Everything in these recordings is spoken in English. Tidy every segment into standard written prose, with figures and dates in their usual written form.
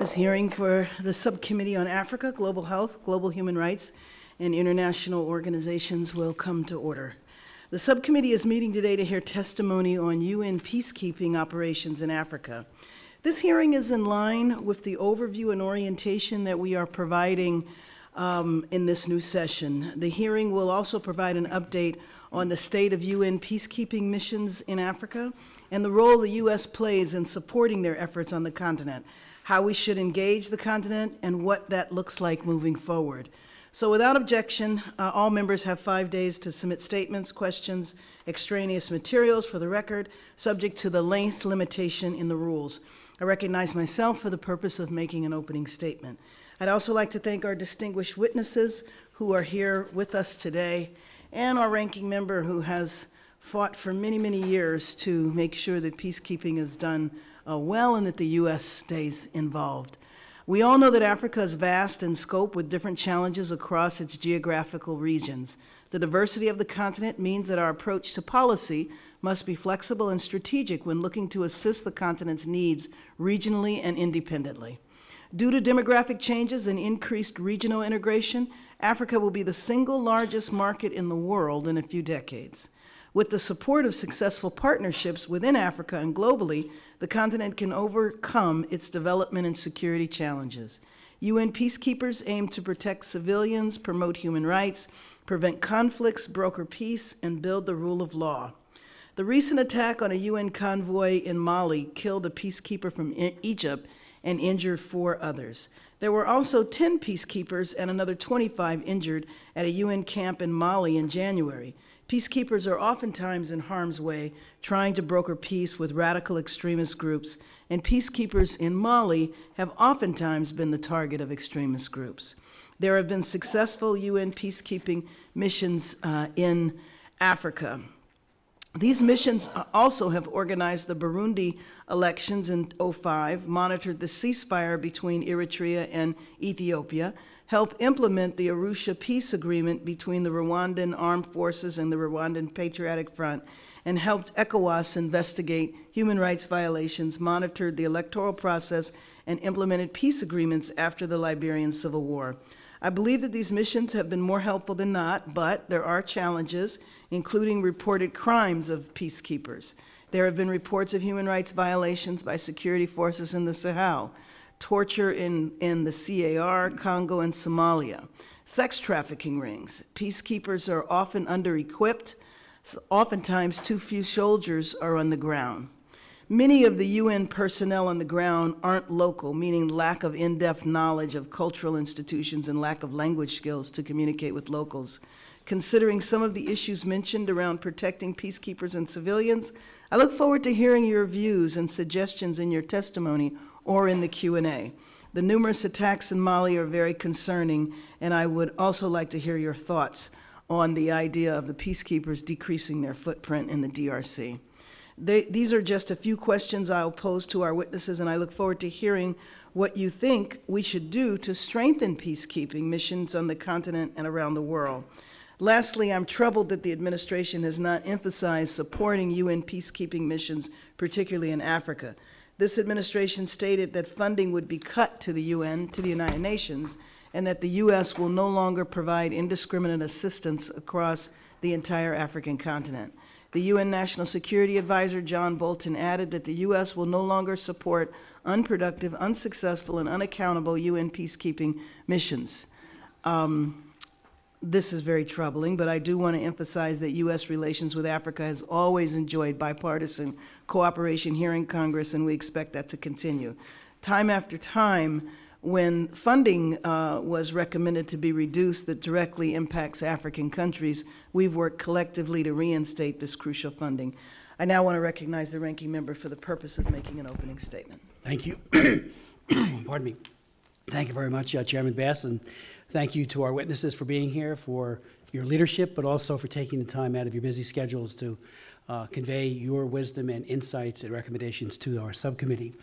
This hearing for the Subcommittee on Africa, Global Health, Global Human Rights, and International Organizations will come to order. The subcommittee is meeting today to hear testimony on UN peacekeeping operations in Africa. This hearing is in line with the overview and orientation that we are providing in this new session. The hearing will also provide an update on the state of UN peacekeeping missions in Africa and the role the U.S. plays in supporting their efforts on the continent, how we should engage the continent, and what that looks like moving forward. So without objection, all members have 5 days to submit statements, questions, extraneous materials for the record, subject to the length limitation in the rules. I recognize myself for the purpose of making an opening statement. I'd also like to thank our distinguished witnesses who are here with us today, and our ranking member who has fought for many, many years to make sure that peacekeeping is done well and that the U.S. stays involved. We all know that Africa is vast in scope with different challenges across its geographical regions. The diversity of the continent means that our approach to policy must be flexible and strategic when looking to assist the continent's needs regionally and independently. Due to demographic changes and increased regional integration, Africa will be the single largest market in the world in a few decades. With the support of successful partnerships within Africa and globally, the continent can overcome its development and security challenges. UN peacekeepers aim to protect civilians, promote human rights, prevent conflicts, broker peace, and build the rule of law. The recent attack on a UN convoy in Mali killed a peacekeeper from Egypt and injured 4 others. There were also 10 peacekeepers and another 25 injured at a UN camp in Mali in January. Peacekeepers are oftentimes in harm's way, trying to broker peace with radical extremist groups, and peacekeepers in Mali have oftentimes been the target of extremist groups. There have been successful UN peacekeeping missions in Africa. These missions also have organized the Burundi elections in 2005, monitored the ceasefire between Eritrea and Ethiopia, helped implement the Arusha peace agreement between the Rwandan armed forces and the Rwandan Patriotic Front, and helped ECOWAS investigate human rights violations, monitored the electoral process, and implemented peace agreements after the Liberian Civil War. I believe that these missions have been more helpful than not, but there are challenges, including reported crimes of peacekeepers. There have been reports of human rights violations by security forces in the Sahel, torture in the CAR, Congo, and Somalia, sex trafficking rings. Peacekeepers are often under-equipped. So oftentimes, too few soldiers are on the ground. Many of the UN personnel on the ground aren't local, meaning lack of in-depth knowledge of cultural institutions and lack of language skills to communicate with locals. Considering some of the issues mentioned around protecting peacekeepers and civilians, I look forward to hearing your views and suggestions in your testimony or in the Q&A. The numerous attacks in Mali are very concerning, and I would also like to hear your thoughts on the idea of the peacekeepers decreasing their footprint in the DRC. These are just a few questions I'll pose to our witnesses, and I look forward to hearing what you think we should do to strengthen peacekeeping missions on the continent and around the world. Lastly, I'm troubled that the administration has not emphasized supporting UN peacekeeping missions, particularly in Africa. This administration stated that funding would be cut to the UN, to the United Nations, and that the U.S. will no longer provide indiscriminate assistance across the entire African continent. The UN National Security Advisor, John Bolton, added that the U.S. will no longer support unproductive, unsuccessful, and unaccountable UN peacekeeping missions. This is very troubling, but I do want to emphasize that U.S. relations with Africa has always enjoyed bipartisan cooperation here in Congress, and we expect that to continue. Time after time, when funding was recommended to be reduced that directly impacts African countries, we've worked collectively to reinstate this crucial funding. I now want to recognize the ranking member for the purpose of making an opening statement. Thank you. Pardon me. Thank you very much, Chairman Bass, and thank you to our witnesses for being here, for your leadership, but also for taking the time out of your busy schedules to convey your wisdom and insights and recommendations to our subcommittee.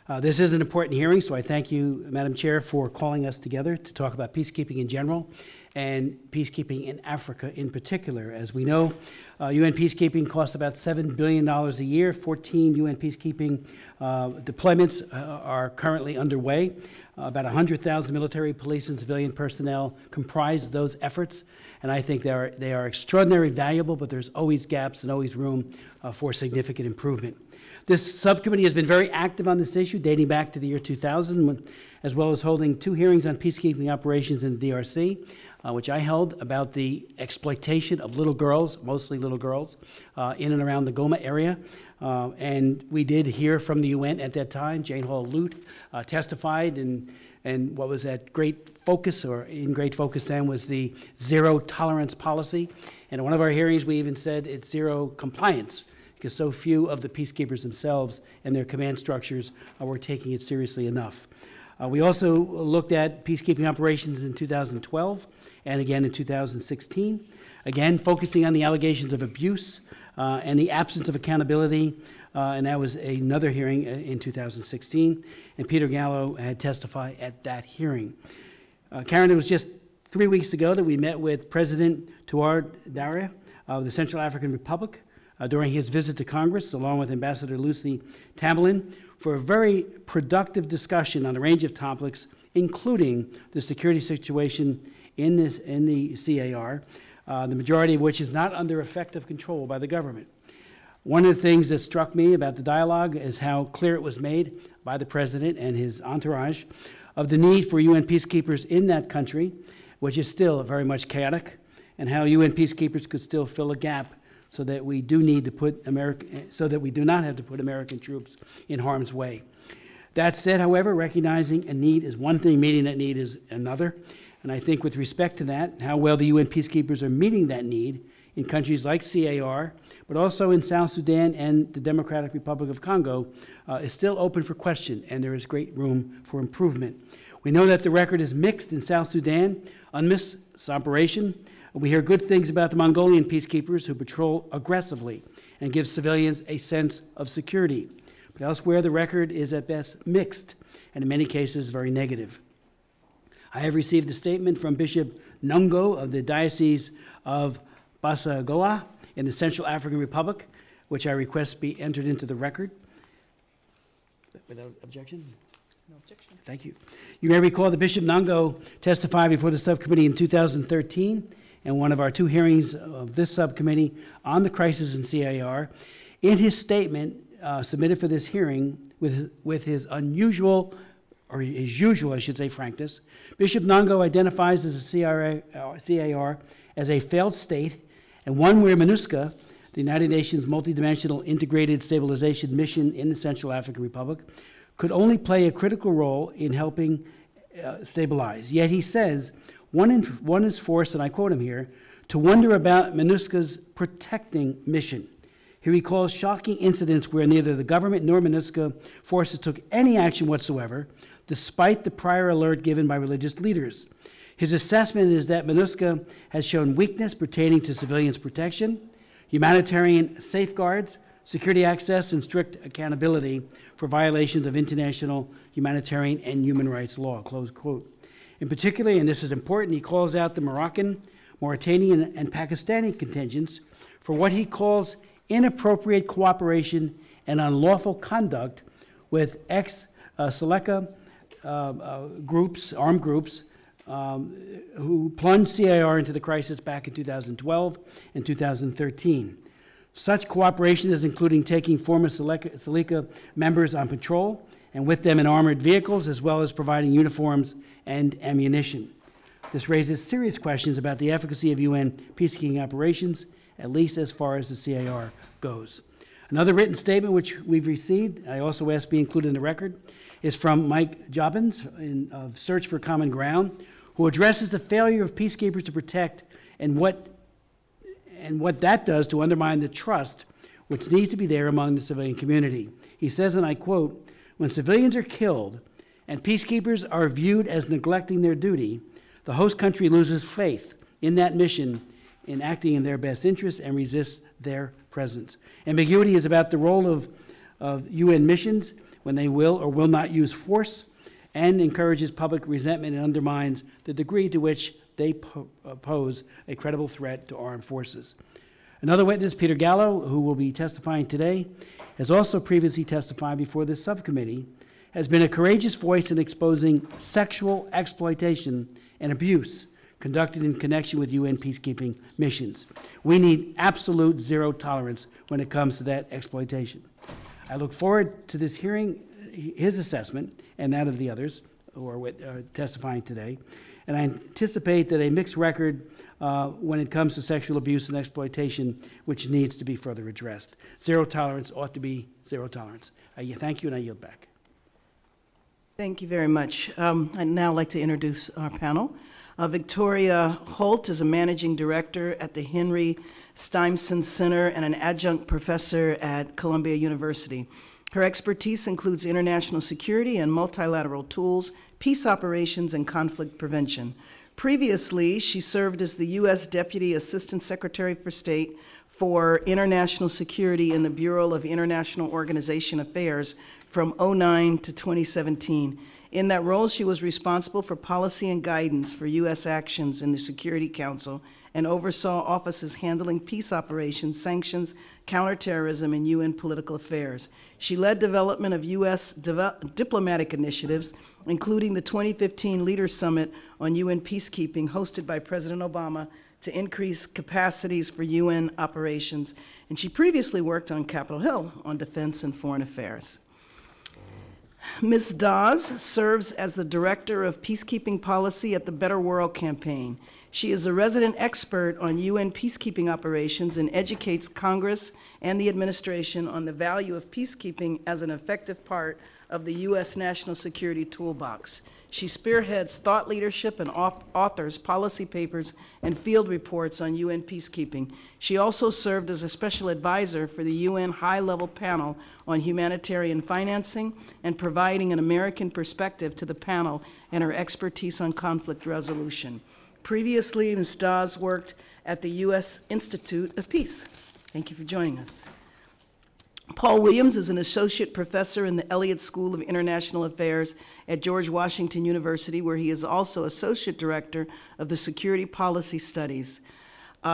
This is an important hearing, so I thank you, Madam Chair, for calling us together to talk about peacekeeping in general and peacekeeping in Africa in particular. As we know, UN peacekeeping costs about $7 billion a year. 14 UN peacekeeping deployments are currently underway. About 100,000 military, police, and civilian personnel comprise those efforts, and I think they are extraordinarily valuable, but there's always gaps and always room for significant improvement. This subcommittee has been very active on this issue, dating back to the year 2000, as well as holding 2 hearings on peacekeeping operations in the DRC, which I held about the exploitation of little girls, mostly little girls, in and around the Goma area. And we did hear from the UN at that time. Jane Hall-Lute testified, and what was at great focus, or in great focus then, was the zero tolerance policy. And in one of our hearings, we even said it's zero compliance, because so few of the peacekeepers themselves and their command structures were taking it seriously enough. We also looked at peacekeeping operations in 2012 and again in 2016, again focusing on the allegations of abuse and the absence of accountability, and that was another hearing in 2016, and Peter Gallo had testified at that hearing. Karen, it was just 3 weeks ago that we met with President Touad Daraya of the Central African Republic during his visit to Congress, along with Ambassador Lucy Tamblyn, for a very productive discussion on a range of topics, including the security situation in the CAR, the majority of which is not under effective control by the government. One of the things that struck me about the dialogue is how clear it was made by the President and his entourage of the need for UN peacekeepers in that country, which is still very much chaotic, and how UN peacekeepers could still fill a gap so that we do not have to put American troops in harm's way. That said, however, recognizing a need is one thing, meeting that need is another. And I think with respect to that, how well the UN peacekeepers are meeting that need in countries like CAR, but also in South Sudan and the Democratic Republic of Congo, is still open for question, and there is great room for improvement. We know that the record is mixed in South Sudan on this operation. We hear good things about the Mongolian peacekeepers who patrol aggressively and give civilians a sense of security. But elsewhere, the record is at best mixed, and in many cases, very negative. I have received a statement from Bishop Nungo of the Diocese of Bassa-Goa in the Central African Republic, which I request be entered into the record. Without objection? No objection. Thank you. You may recall that Bishop Nungo testified before the subcommittee in 2013 and one of our 2 hearings of this subcommittee on the crisis in CAR. In his statement submitted for this hearing, with his unusual, or his usual, I should say, frankness, Bishop Nungo identifies as a CAR as a failed state, and one where MINUSCA, the United Nations Multidimensional Integrated Stabilization Mission in the Central African Republic, could only play a critical role in helping stabilize. Yet he says, one is forced, and I quote him here, to wonder about MINUSCA's protecting mission. He recalls shocking incidents where neither the government nor MINUSCA forces took any action whatsoever, despite the prior alert given by religious leaders. His assessment is that MINUSCA has shown weakness pertaining to civilians' protection, humanitarian safeguards, security access, and strict accountability for violations of international humanitarian and human rights law, close quote. In particular, and this is important, he calls out the Moroccan, Mauritanian, and Pakistani contingents for what he calls inappropriate cooperation and unlawful conduct with ex-Seleka groups, armed groups, who plunged CAR into the crisis back in 2012 and 2013. Such cooperation is including taking former Seleka members on patrol and with them in armored vehicles, as well as providing uniforms and ammunition. This raises serious questions about the efficacy of UN peacekeeping operations, at least as far as the CAR goes. Another written statement which we've received, I also asked be included in the record, is from Mike Jobbins of Search for Common Ground, who addresses the failure of peacekeepers to protect and what that does to undermine the trust which needs to be there among the civilian community. He says, and I quote, "When civilians are killed and peacekeepers are viewed as neglecting their duty, the host country loses faith in that mission in acting in their best interest and resists their presence." Ambiguity is about the role of UN missions, when they will or will not use force, and encourages public resentment and undermines the degree to which they pose a credible threat to armed forces. Another witness, Peter Gallo, who will be testifying today, has also previously testified before this subcommittee, has been a courageous voice in exposing sexual exploitation and abuse conducted in connection with UN peacekeeping missions. We need absolute zero tolerance when it comes to that exploitation. I look forward to this hearing, his assessment, and that of the others who are testifying today. And I anticipate that a mixed record when it comes to sexual abuse and exploitation, which needs to be further addressed. Zero tolerance ought to be zero tolerance. I thank you, and I yield back. Thank you very much. I'd now like to introduce our panel. Victoria Holt is a managing director at the Henry Steinson Center and an adjunct professor at Columbia University. Her expertise includes international security and multilateral tools, peace operations, and conflict prevention. Previously, she served as the U.S. Deputy Assistant Secretary for State for International Security in the Bureau of International Organization Affairs from 2009 to 2017. In that role, she was responsible for policy and guidance for U.S. actions in the Security Council and oversaw offices handling peace operations, sanctions, counterterrorism, and UN political affairs. She led development of U.S. diplomatic initiatives, including the 2015 Leaders Summit on UN peacekeeping hosted by President Obama to increase capacities for UN operations. And she previously worked on Capitol Hill on defense and foreign affairs. Ms. Dawes serves as the Director of Peacekeeping Policy at the Better World Campaign. She is a resident expert on UN peacekeeping operations and educates Congress and the administration on the value of peacekeeping as an effective part of the U.S. national security toolbox. She spearheads thought leadership and authors policy papers and field reports on UN peacekeeping. She also served as a special advisor for the UN high-level panel on humanitarian financing and providing an American perspective to the panel and her expertise on conflict resolution. Previously, Ms. Dawes worked at the U.S. Institute of Peace. Thank you for joining us. Paul Williams is an associate professor in the Elliott School of International Affairs at George Washington University, where he is also associate director of the Security Policy Studies.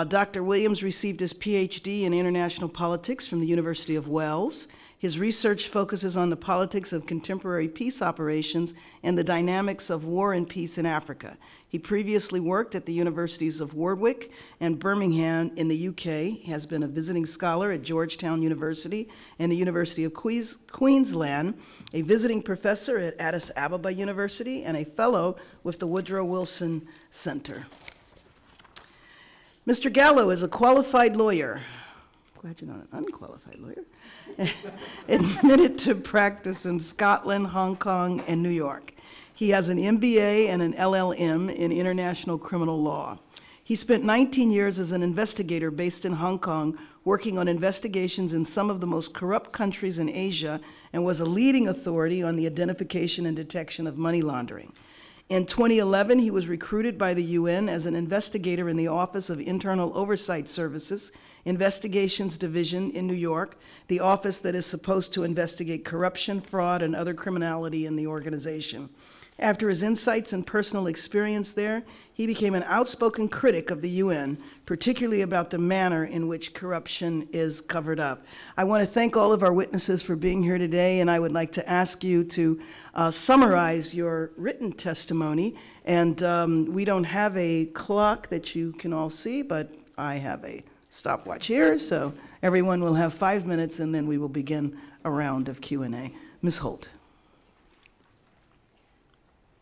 Dr. Williams received his PhD in international politics from the University of Wales. His research focuses on the politics of contemporary peace operations and the dynamics of war and peace in Africa. He previously worked at the Universities of Warwick and Birmingham in the UK. He has been a visiting scholar at Georgetown University and the University of Queensland, a visiting professor at Addis Ababa University, and a fellow with the Woodrow Wilson Center. Mr. Gallo is a qualified lawyer. Glad you're not an unqualified lawyer. Admitted to practice in Scotland, Hong Kong, and New York. He has an MBA and an LLM in international criminal law. He spent 19 years as an investigator based in Hong Kong, working on investigations in some of the most corrupt countries in Asia, and was a leading authority on the identification and detection of money laundering. In 2011, he was recruited by the UN as an investigator in the Office of Internal Oversight Services, Investigations Division in New York, the office that is supposed to investigate corruption, fraud, and other criminality in the organization. After his insights and personal experience there, he became an outspoken critic of the UN, particularly about the manner in which corruption is covered up. I want to thank all of our witnesses for being here today, and I would like to ask you to summarize your written testimony. And we don't have a clock that you can all see, but I have a stopwatch here, so everyone will have 5 minutes, and then we will begin a round of Q&A. Ms. Holt.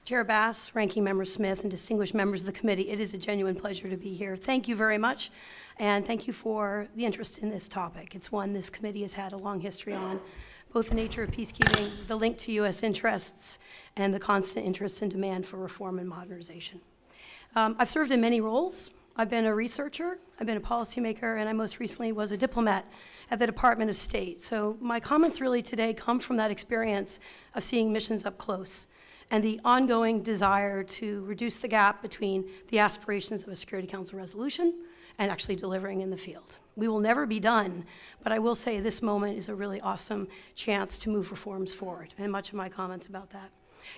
Chair Bass, Ranking Member Smith, and distinguished members of the committee, it is a genuine pleasure to be here. Thank you very much, and thank you for the interest in this topic. It's one this committee has had a long history on, both the nature of peacekeeping, the link to U.S. interests, and the constant interest and demand for reform and modernization. I've served in many roles. I've been a researcher, I've been a policymaker, and I most recently was a diplomat at the Department of State. So my comments really today come from that experience of seeing missions up close and the ongoing desire to reduce the gap between the aspirations of a Security Council resolution and actually delivering in the field. We will never be done, but I will say this moment is a really awesome chance to move reforms forward, and much of my comments about that.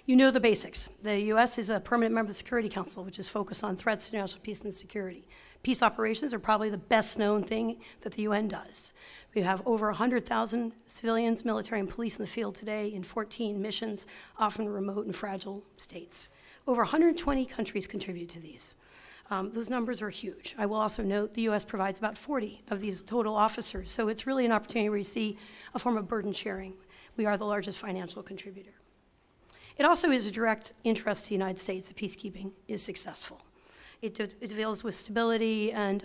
You know the basics. The U.S. is a permanent member of the Security Council, which is focused on threats to national peace and security. Peace operations are probably the best known thing that the UN does. We have over 100,000 civilians, military, and police in the field today in 14 missions, often remote and fragile states. Over 120 countries contribute to these. Those numbers are huge. I will also note the U.S. provides about 40 of these total officers, so it's really an opportunity where you see a form of burden sharing. We are the largest financial contributor. It also is a direct interest to the United States that peacekeeping is successful. It deals with stability and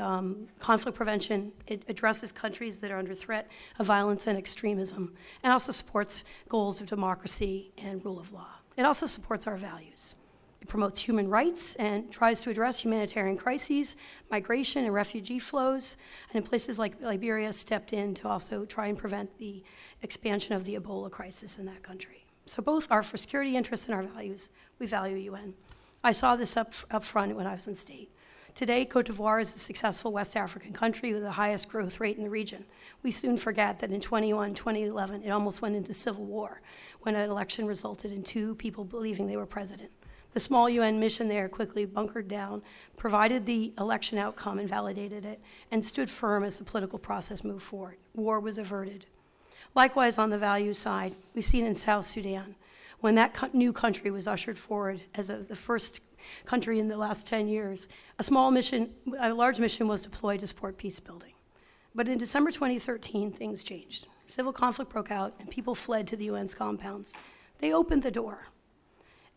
conflict prevention. It addresses countries that are under threat of violence and extremism, and also supports goals of democracy and rule of law. It also supports our values. It promotes human rights and tries to address humanitarian crises, migration and refugee flows, and in places like Liberia stepped in to also try and prevent the expansion of the Ebola crisis in that country. So both are for security interests and our values. We value UN. I saw this up front when I was in state. Today, Cote d'Ivoire is a successful West African country with the highest growth rate in the region. We soon forget that in 2011, it almost went into civil war when an election resulted in 2 people believing they were president. The small UN mission there quickly bunkered down, provided the election outcome and validated it, and stood firm as the political process moved forward. War was averted. Likewise, on the values side, we've seen in South Sudan, when that new country was ushered forward as the first country in the last 10 years, a large mission was deployed to support peace building. But in December 2013, things changed. Civil conflict broke out, and people fled to the UN's compounds. They opened the door.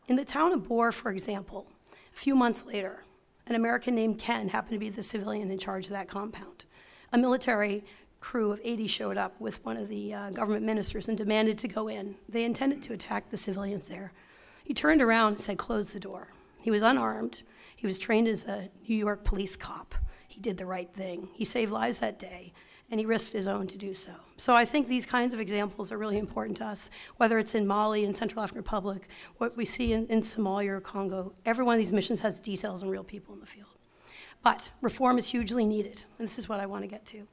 In the town of Bor, for example, a few months later, an American named Ken happened to be the civilian in charge of that compound. A military crew of 80 showed up with one of the government ministers and demanded to go in. They intended to attack the civilians there. He turned around and said, "Close the door." He was unarmed. He was trained as a New York police cop. He did the right thing. He saved lives that day, and he risked his own to do so. So I think these kinds of examples are really important to us, whether it's in Mali and Central African Republic, what we see in Somalia or Congo. Every one of these missions has details and real people in the field. But reform is hugely needed, and this is what I want to get to.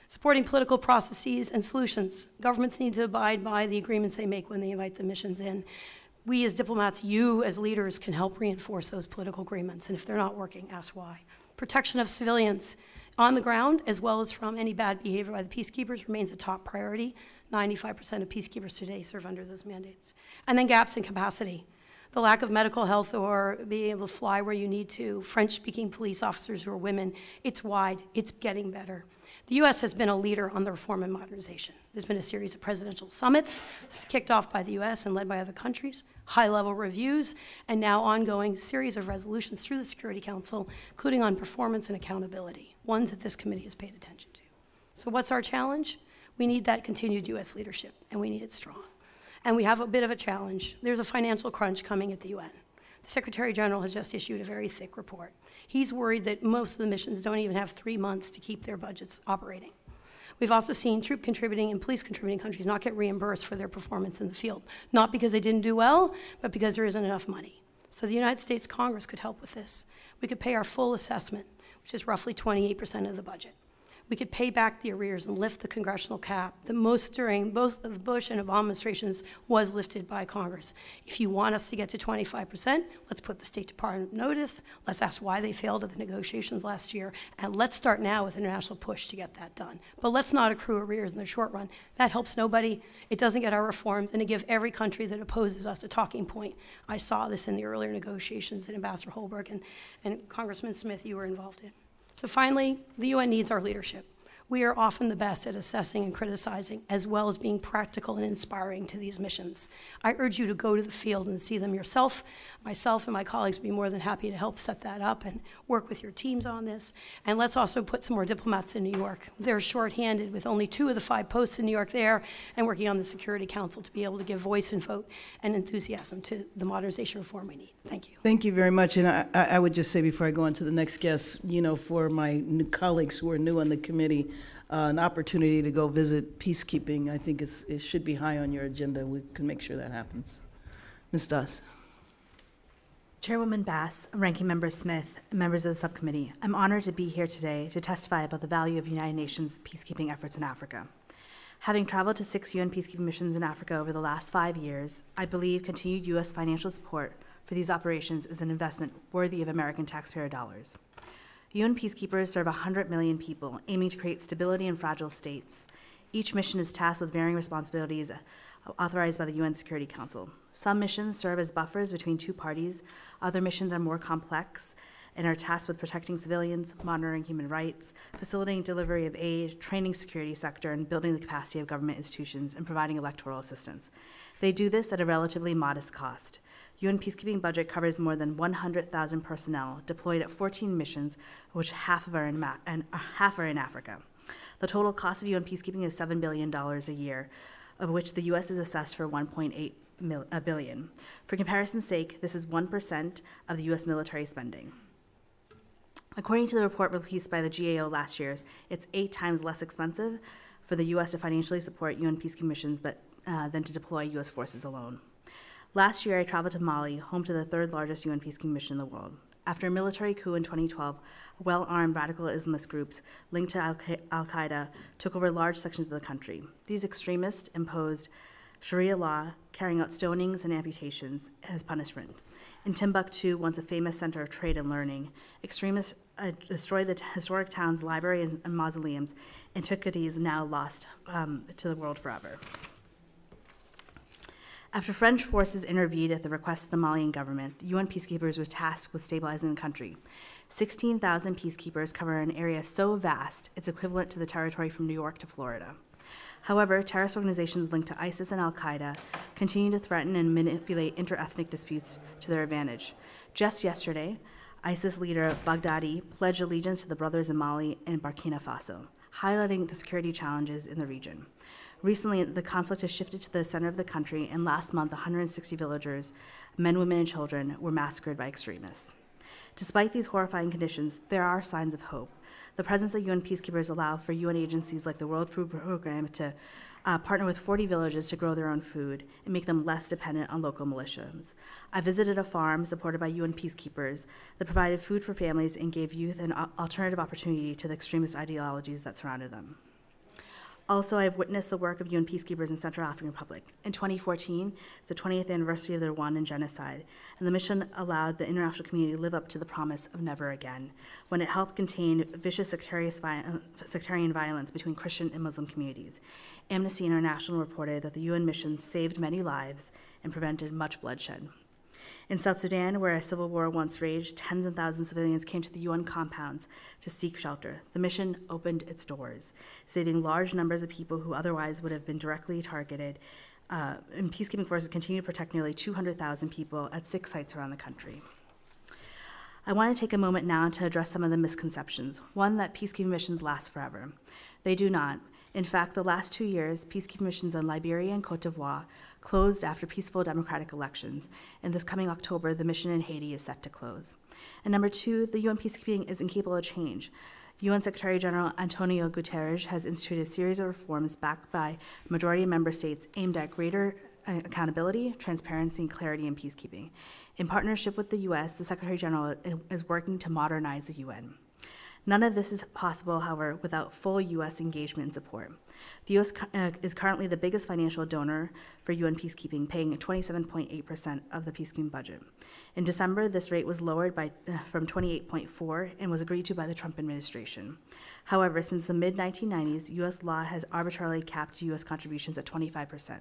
Supporting political processes and solutions. Governments need to abide by the agreements they make when they invite the missions in. We as diplomats, you as leaders, can help reinforce those political agreements, and if they're not working, ask why. Protection of civilians on the ground, as well as from any bad behavior by the peacekeepers, remains a top priority. 95% of peacekeepers today serve under those mandates. And then gaps in capacity. The lack of medical health or being able to fly where you need to, French-speaking police officers who are women, it's wide, it's getting better. The U.S. has been a leader on the reform and modernization. There's been a series of presidential summits kicked off by the U.S. and led by other countries, high-level reviews, and now ongoing series of resolutions through the Security Council, including on performance and accountability, ones that this committee has paid attention to. So what's our challenge? We need that continued U.S. leadership, and we need it strong. And we have a bit of a challenge. There's a financial crunch coming at the UN. The Secretary General has just issued a very thick report. He's worried that most of the missions don't even have 3 months to keep their budgets operating. We've also seen troop contributing and police contributing countries not get reimbursed for their performance in the field, not because they didn't do well, but because there isn't enough money. So the United States Congress could help with this. We could pay our full assessment, which is roughly 28% of the budget. We could pay back the arrears and lift the congressional cap that most during both the Bush and Obama administrations was lifted by Congress. If you want us to get to 25%, let's put the State Department on notice. Let's ask why they failed at the negotiations last year, and let's start now with an international push to get that done. But let's not accrue arrears in the short run. That helps nobody. It doesn't get our reforms, and it gives every country that opposes us a talking point. I saw this in the earlier negotiations that Ambassador Holbrooke and Congressman Smith, you were involved in. So finally, the UN needs our leadership. We are often the best at assessing and criticizing, as well as being practical and inspiring to these missions. I urge you to go to the field and see them yourself. Myself and my colleagues would be more than happy to help set that up and work with your teams on this. And let's also put some more diplomats in New York. They're shorthanded with only 2 of the 5 posts in New York there, and working on the Security Council to be able to give voice and vote and enthusiasm to the modernization reform we need. Thank you. Thank you very much. And I would just say before I go on to the next guest, you know, for my new colleagues who are new on the committee, an opportunity to go visit Peacekeeping, I think it should be high on your agenda. We can make sure that happens. Ms. Doss. Chairwoman Bass, Ranking Member Smith, and members of the subcommittee, I'm honored to be here today to testify about the value of United Nations peacekeeping efforts in Africa. Having traveled to 6 UN peacekeeping missions in Africa over the last 5 years, I believe continued U.S. financial support for these operations is an investment worthy of American taxpayer dollars. UN peacekeepers serve 100 million people, aiming to create stability in fragile states. Each mission is tasked with varying responsibilities authorized by the UN Security Council. Some missions serve as buffers between two parties. Other missions are more complex and are tasked with protecting civilians, monitoring human rights, facilitating delivery of aid, training security sector, and building the capacity of government institutions and providing electoral assistance. They do this at a relatively modest cost. UN peacekeeping budget covers more than 100,000 personnel deployed at 14 missions, of which half are in Africa. The total cost of UN peacekeeping is $7 billion a year, of which the U.S. is assessed for $1.8 billion. For comparison's sake, this is 1% of the U.S. military spending. According to the report released by the GAO last year, it's 8 times less expensive for the U.S. to financially support UN peacekeeping missions than to deploy U.S. forces alone. Last year, I traveled to Mali, home to the 3rd largest UN peacekeeping mission in the world. After a military coup in 2012, well-armed radical Islamist groups linked to al-Qaeda took over large sections of the country. These extremists imposed Sharia law, carrying out stonings and amputations as punishment. In Timbuktu, once a famous center of trade and learning, extremists destroyed the historic town's library and mausoleums, antiquities now lost to the world forever. After French forces intervened at the request of the Malian government, the UN peacekeepers were tasked with stabilizing the country. 16,000 peacekeepers cover an area so vast it's equivalent to the territory from New York to Florida. However, terrorist organizations linked to ISIS and al-Qaeda continue to threaten and manipulate inter-ethnic disputes to their advantage. Just yesterday, ISIS leader Baghdadi pledged allegiance to the brothers in Mali and Burkina Faso, highlighting the security challenges in the region. Recently, the conflict has shifted to the center of the country, and last month, 160 villagers, men, women, and children, were massacred by extremists. Despite these horrifying conditions, there are signs of hope. The presence of UN peacekeepers allow for UN agencies like the World Food Program to partner with 40 villages to grow their own food and make them less dependent on local militias. I visited a farm supported by UN peacekeepers that provided food for families and gave youth an alternative opportunity to the extremist ideologies that surrounded them. Also, I've witnessed the work of UN peacekeepers in Central African Republic. In 2014, it's the 20th anniversary of the Rwandan genocide, and the mission allowed the international community to live up to the promise of never again, when it helped contain vicious sectarian violence between Christian and Muslim communities. Amnesty International reported that the UN mission saved many lives and prevented much bloodshed. In South Sudan, where a civil war once raged, tens of thousands of civilians came to the UN compounds to seek shelter. The mission opened its doors, saving large numbers of people who otherwise would have been directly targeted, and peacekeeping forces continue to protect nearly 200,000 people at 6 sites around the country. I want to take a moment now to address some of the misconceptions. One, that peacekeeping missions last forever. They do not. In fact, the last 2 years, peacekeeping missions in Liberia and Cote d'Ivoire closed after peaceful democratic elections, and this coming October, the mission in Haiti is set to close. And number 2, the UN peacekeeping is incapable of change. UN Secretary General Antonio Guterres has instituted a series of reforms backed by majority member states aimed at greater accountability, transparency, and clarity in peacekeeping. In partnership with the US, the Secretary General is working to modernize the UN. None of this is possible, however, without full U.S. engagement and support. The U.S. is currently the biggest financial donor for UN peacekeeping, paying 27.8% of the peacekeeping budget. In December, this rate was lowered from 28.4% and was agreed to by the Trump administration. However, since the mid-1990s, U.S. law has arbitrarily capped U.S. contributions at 25%.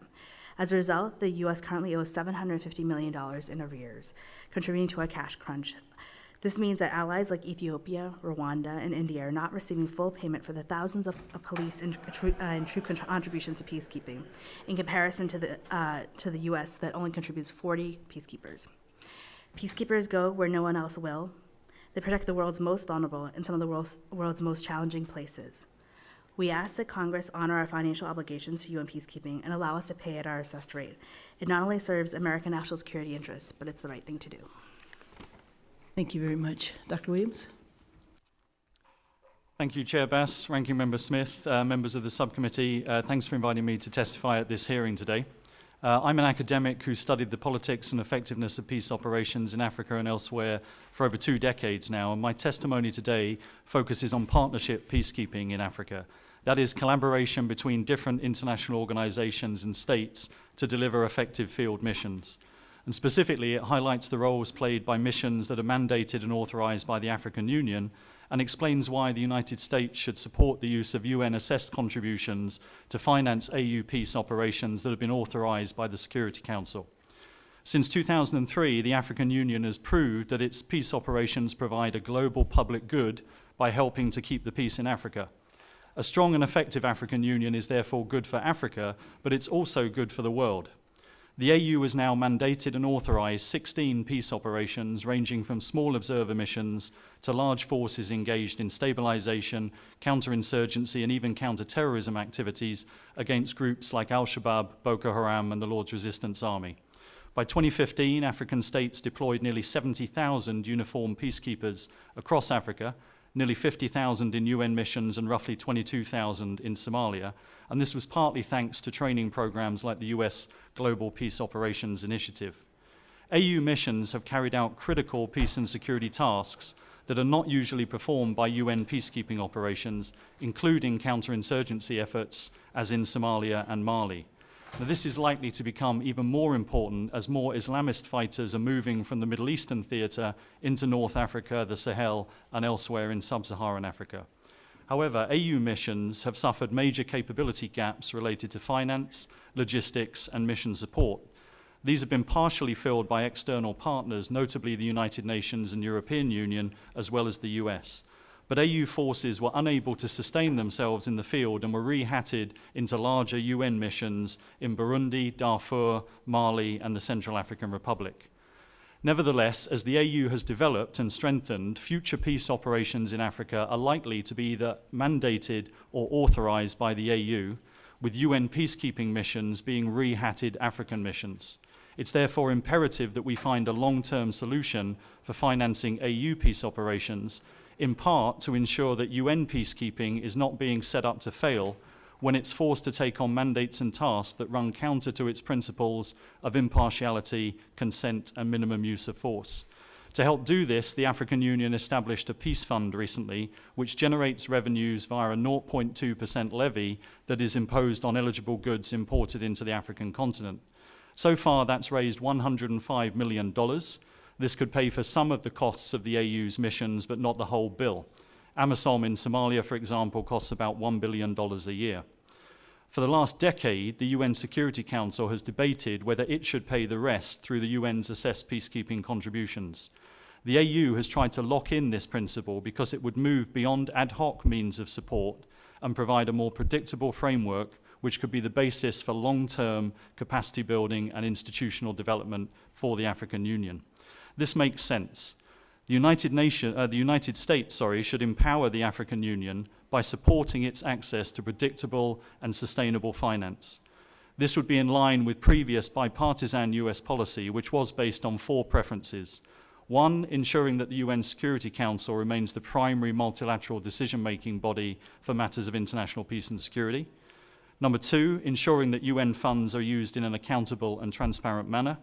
As a result, the U.S. currently owes $750 million in arrears, contributing to a cash crunch. This means that allies like Ethiopia, Rwanda, and India are not receiving full payment for the thousands of police and troop contributions to peacekeeping, in comparison to the U.S. that only contributes 40 peacekeepers. Peacekeepers go where no one else will. They protect the world's most vulnerable and some of the world's most challenging places. We ask that Congress honor our financial obligations to UN peacekeeping and allow us to pay at our assessed rate. It not only serves American national security interests, but it's the right thing to do. Thank you very much. Dr. Williams? Thank you, Chair Bass, Ranking Member Smith, members of the subcommittee. Thanks for inviting me to testify at this hearing today. I'm an academic who studied the politics and effectiveness of peace operations in Africa and elsewhere for over 2 decades now, and my testimony today focuses on partnership peacekeeping in Africa. That is collaboration between different international organizations and states to deliver effective field missions. And specifically, it highlights the roles played by missions that are mandated and authorized by the African Union, and explains why the United States should support the use of UN-assessed contributions to finance AU peace operations that have been authorized by the Security Council. Since 2003, the African Union has proved that its peace operations provide a global public good by helping to keep the peace in Africa. A strong and effective African Union is therefore good for Africa, but it's also good for the world. The AU has now mandated and authorized 16 peace operations ranging from small observer missions to large forces engaged in stabilization, counterinsurgency, and even counter-terrorism activities against groups like Al-Shabaab, Boko Haram, and the Lord's Resistance Army. By 2015, African states deployed nearly 70,000 uniformed peacekeepers across Africa, nearly 50,000 in UN missions and roughly 22,000 in Somalia, and this was partly thanks to training programs like the US Global Peace Operations Initiative. AU missions have carried out critical peace and security tasks that are not usually performed by UN peacekeeping operations, including counterinsurgency efforts, as in Somalia and Mali. Now, this is likely to become even more important as more Islamist fighters are moving from the Middle Eastern theater into North Africa, the Sahel, and elsewhere in sub-Saharan Africa. However, AU missions have suffered major capability gaps related to finance, logistics, and mission support. These have been partially filled by external partners, notably the United Nations and European Union, as well as the US. But AU forces were unable to sustain themselves in the field and were re-hatted into larger UN missions in Burundi, Darfur, Mali, and the Central African Republic. Nevertheless, as the AU has developed and strengthened, future peace operations in Africa are likely to be either mandated or authorized by the AU, with UN peacekeeping missions being re-hatted African missions. It's therefore imperative that we find a long-term solution for financing AU peace operations, in part to ensure that UN peacekeeping is not being set up to fail when it's forced to take on mandates and tasks that run counter to its principles of impartiality, consent, and minimum use of force. To help do this, the African Union established a peace fund recently, which generates revenues via a 0.2% levy that is imposed on eligible goods imported into the African continent. So far, that's raised $105 million. This could pay for some of the costs of the AU's missions, but not the whole bill. AMISOM in Somalia, for example, costs about $1 billion a year. For the last decade, the UN Security Council has debated whether it should pay the rest through the UN's assessed peacekeeping contributions. The AU has tried to lock in this principle because it would move beyond ad hoc means of support and provide a more predictable framework which could be the basis for long-term capacity building and institutional development for the African Union. This makes sense. The United States should empower the African Union by supporting its access to predictable and sustainable finance. This would be in line with previous bipartisan US policy, which was based on 4 preferences. 1, ensuring that the UN Security Council remains the primary multilateral decision-making body for matters of international peace and security. Number 2, ensuring that UN funds are used in an accountable and transparent manner.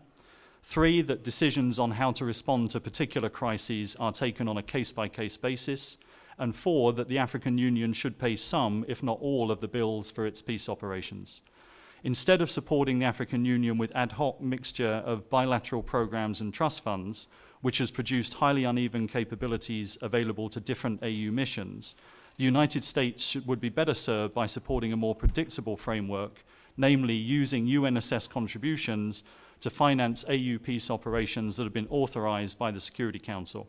3, that decisions on how to respond to particular crises are taken on a case-by-case basis. And 4, that the African Union should pay some, if not all, of the bills for its peace operations. Instead of supporting the African Union with ad hoc mixture of bilateral programs and trust funds, which has produced highly uneven capabilities available to different AU missions, the United States would be better served by supporting a more predictable framework, namely using UN-assessed contributions to finance AU peace operations that have been authorized by the Security Council.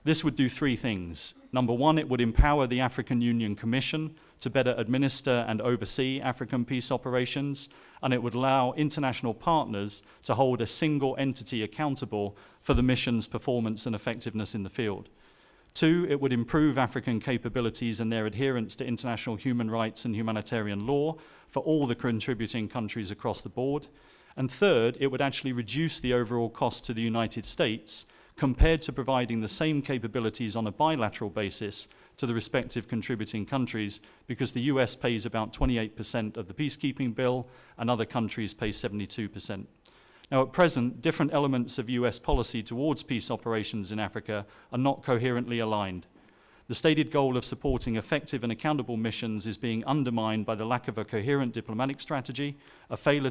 This would do 3 things. Number 1, it would empower the African Union Commission to better administer and oversee African peace operations, and it would allow international partners to hold a single entity accountable for the mission's performance and effectiveness in the field. 2, it would improve African capabilities and their adherence to international human rights and humanitarian law for all the contributing countries across the board. And 3rd, it would actually reduce the overall cost to the United States compared to providing the same capabilities on a bilateral basis to the respective contributing countries, because the US pays about 28% of the peacekeeping bill and other countries pay 72%. Now, at present, different elements of US policy towards peace operations in Africa are not coherently aligned. The stated goal of supporting effective and accountable missions is being undermined by the lack of a coherent diplomatic strategy, a failure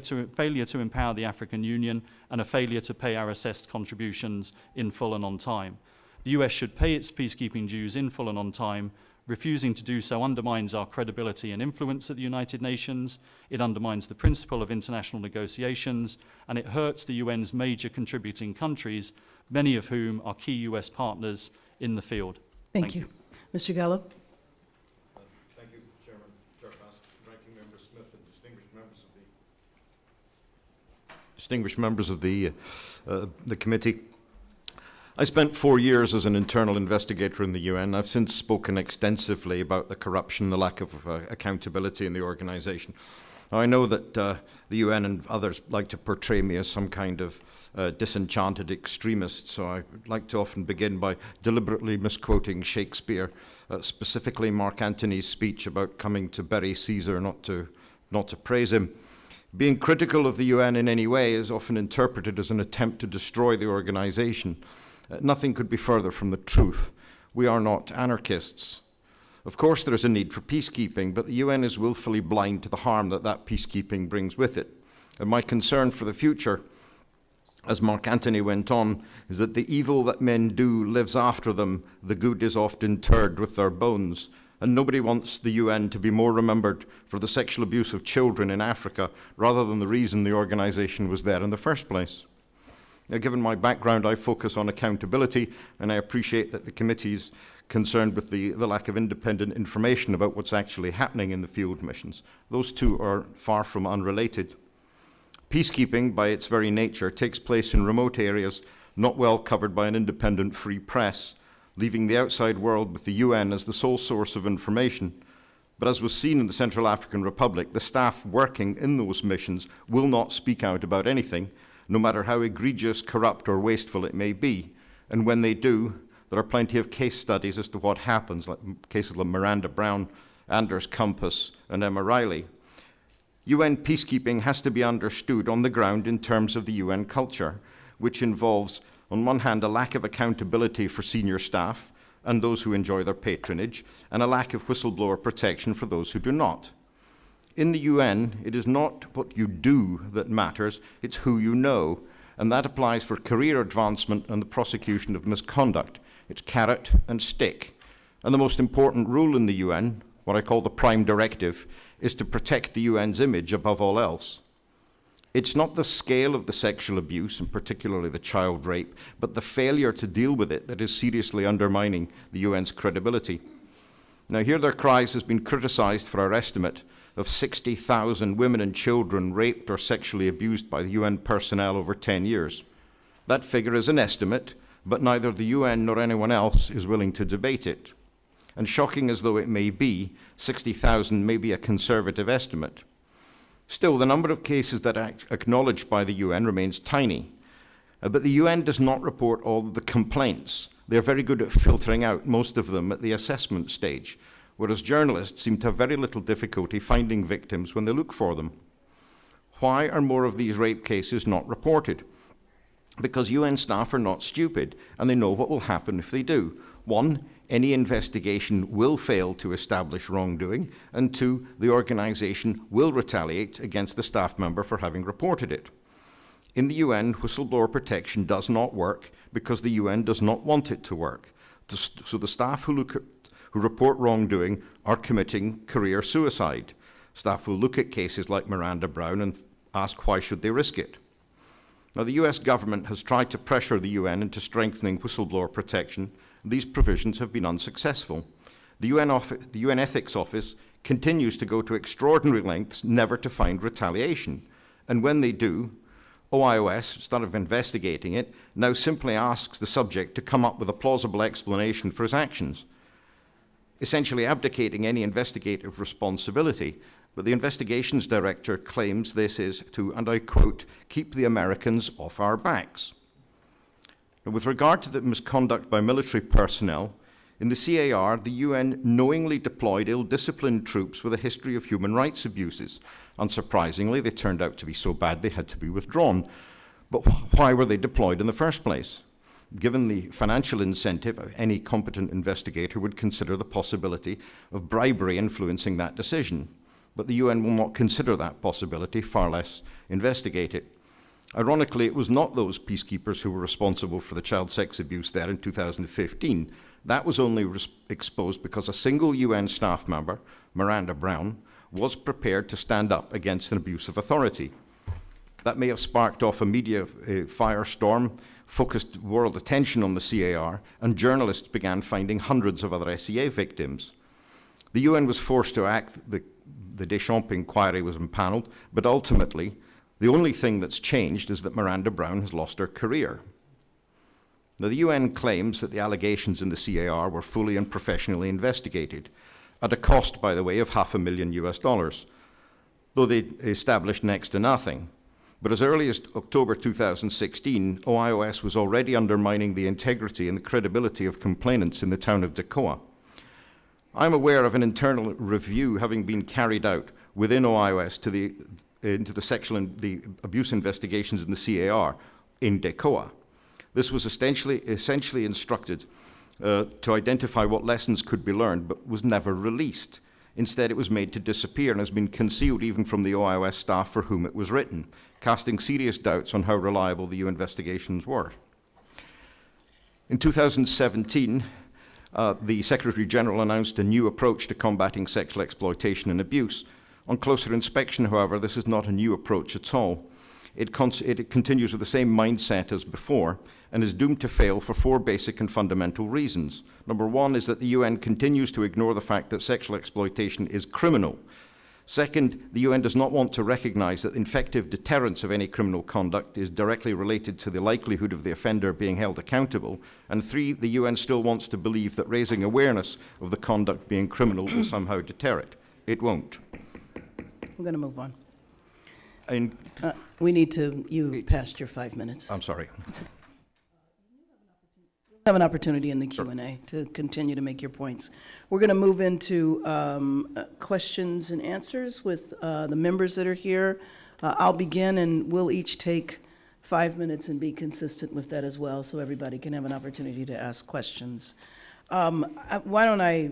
to empower the African Union, and a failure to pay our assessed contributions in full and on time. The US should pay its peacekeeping dues in full and on time. Refusing to do so undermines our credibility and influence at the United Nations, it undermines the principle of international negotiations, and it hurts the UN's major contributing countries, many of whom are key US partners in the field. Thank you. Mr. Gallo? Thank you, Chairman, Chairperson, Ranking Member Smith, and distinguished members of the committee. I spent 4 years as an internal investigator in the UN. I've since spoken extensively about the corruption, the lack of accountability in the organization. Now, I know that the UN and others like to portray me as some kind of disenchanted extremist, so I like to often begin by deliberately misquoting Shakespeare, specifically Mark Antony's speech about coming to bury Caesar, not to praise him. Being critical of the UN in any way is often interpreted as an attempt to destroy the organization. Nothing could be further from the truth. We are not anarchists. Of course, there is a need for peacekeeping, but the UN is willfully blind to the harm that peacekeeping brings with it. And my concern for the future, as Mark Antony went on, is that the evil that men do lives after them. The good is oft interred with their bones. And nobody wants the UN to be more remembered for the sexual abuse of children in Africa rather than the reason the organization was there in the first place. Now, given my background, I focus on accountability, and I appreciate that the committee is concerned with the lack of independent information about what's actually happening in the field missions. Those two are far from unrelated. Peacekeeping, by its very nature, takes place in remote areas not well covered by an independent free press, leaving the outside world with the UN as the sole source of information. But as was seen in the Central African Republic, the staff working in those missions will not speak out about anything, no matter how egregious, corrupt, or wasteful it may be. And when they do, there are plenty of case studies as to what happens, like cases like Miranda Brown, Anders Compass, and Emma Riley. UN peacekeeping has to be understood on the ground in terms of the UN culture, which involves, on one hand, a lack of accountability for senior staff and those who enjoy their patronage, and a lack of whistleblower protection for those who do not. In the UN, it is not what you do that matters, it's who you know, and that applies for career advancement and the prosecution of misconduct. It's carrot and stick. And the most important rule in the UN, what I call the prime directive, is to protect the UN's image above all else. It's not the scale of the sexual abuse, and particularly the child rape, but the failure to deal with it that is seriously undermining the UN's credibility. Now, Hear Their Cries has been criticized for our estimate of 60,000 women and children raped or sexually abused by the UN personnel over 10 years. That figure is an estimate, but neither the UN nor anyone else is willing to debate it. And shocking as though it may be, 60,000 may be a conservative estimate. Still, the number of cases that are acknowledged by the UN remains tiny. But the UN does not report all of the complaints. They're very good at filtering out most of them at the assessment stage, whereas journalists seem to have very little difficulty finding victims when they look for them. Why are more of these rape cases not reported? Because UN staff are not stupid, and they know what will happen if they do. One, any investigation will fail to establish wrongdoing, and two, the organization will retaliate against the staff member for having reported it. In the UN, whistleblower protection does not work because the UN does not want it to work. So the staff who report wrongdoing are committing career suicide. Staff will look at cases like Miranda Brown and ask why should they risk it. Now, the US government has tried to pressure the UN into strengthening whistleblower protection. These provisions have been unsuccessful. The UN Ethics Office continues to go to extraordinary lengths never to find retaliation. And when they do, OIOS, instead of investigating it, now simply asks the subject to come up with a plausible explanation for his actions, essentially abdicating any investigative responsibility. But the investigations director claims this is to, and I quote, keep the Americans off our backs. And with regard to the misconduct by military personnel, in the CAR, the UN knowingly deployed ill-disciplined troops with a history of human rights abuses. Unsurprisingly, they turned out to be so bad they had to be withdrawn. But why were they deployed in the first place? Given the financial incentive, any competent investigator would consider the possibility of bribery influencing that decision. But the UN will not consider that possibility, far less investigate it. Ironically, it was not those peacekeepers who were responsible for the child sex abuse there in 2015. That was only exposed because a single UN staff member, Miranda Brown, was prepared to stand up against an abuse of authority. That may have sparked off a media firestorm, focused world attention on the CAR, and journalists began finding hundreds of other SEA victims. The UN was forced to act, the Deschamps inquiry was impaneled, but ultimately, the only thing that's changed is that Miranda Brown has lost her career. Now, the UN claims that the allegations in the CAR were fully and professionally investigated, at a cost, by the way, of $500,000, though they established next to nothing. But as early as October 2016, OIOS was already undermining the integrity and the credibility of complainants in the town of Decoa. I'm aware of an internal review having been carried out within OIOS into the abuse investigations in the CAR in Decoa. This was essentially instructed to identify what lessons could be learned, but was never released. Instead, it was made to disappear and has been concealed even from the OIOS staff for whom it was written, casting serious doubts on how reliable the UN investigations were. In 2017, the Secretary General announced a new approach to combating sexual exploitation and abuse. On closer inspection, however, this is not a new approach at all. It continues with the same mindset as before and is doomed to fail for four basic and fundamental reasons. Number one is that the UN continues to ignore the fact that sexual exploitation is criminal. Second, the UN does not want to recognize that effective deterrence of any criminal conduct is directly related to the likelihood of the offender being held accountable. And three, the UN still wants to believe that raising awareness of the conduct being criminal will somehow deter it. It won't. We're going to move on. And We need to, you passed your 5 minutes. I'm sorry. Have an opportunity in the Q&A to continue to make your points. We're going to move into questions and answers with the members that are here. I'll begin, and we'll each take 5 minutes and be consistent with that as well, so everybody can have an opportunity to ask questions. Why don't I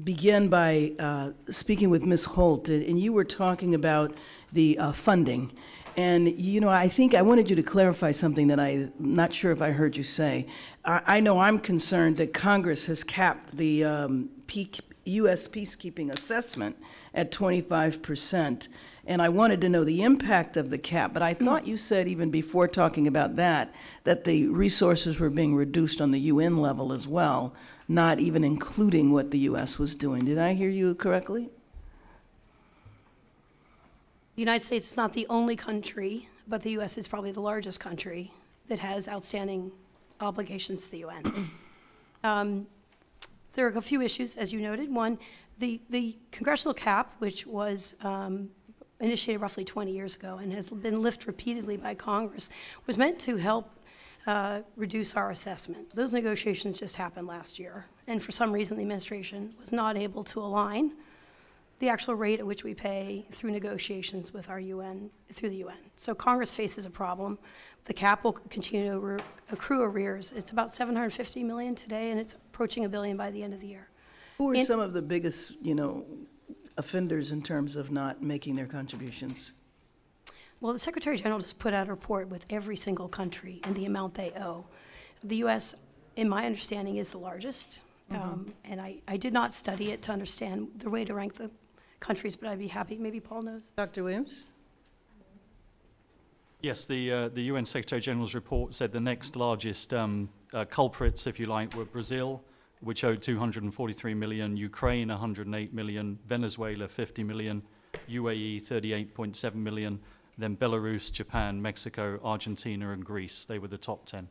begin by speaking with Ms. Holt, and you were talking about the funding. And, you know, I think I wanted you to clarify something that I'm not sure if I heard you say. I know I'm concerned that Congress has capped the U.S. peacekeeping assessment at 25%. And I wanted to know the impact of the cap, but I thought you said even before talking about that the resources were being reduced on the UN level as well, not even including what the U.S. was doing. Did I hear you correctly? The United States is not the only country, but the U.S. is probably the largest country that has outstanding obligations to the UN. There are a few issues, as you noted. One, the congressional cap, which was initiated roughly 20 years ago and has been lifted repeatedly by Congress, was meant to help reduce our assessment. Those negotiations just happened last year, and for some reason the administration was not able to align the actual rate at which we pay through negotiations with our UN, through the UN. So Congress faces a problem. The cap will continue to accrue arrears. It's about $750 million today, and it's approaching $1 billion by the end of the year. Who are some of the biggest, you know, offenders in terms of not making their contributions? Well, the Secretary General just put out a report with every single country and the amount they owe. The U.S., in my understanding, is the largest, and I did not study it to understand the way to rank the countries, but I'd be happy. Maybe Paul knows. Dr. Williams? Yes, the UN Secretary General's report said the next largest culprits, if you like, were Brazil, which owed 243 million, Ukraine 108 million, Venezuela 50 million, UAE 38.7 million, then Belarus, Japan, Mexico, Argentina, and Greece. They were the top 10.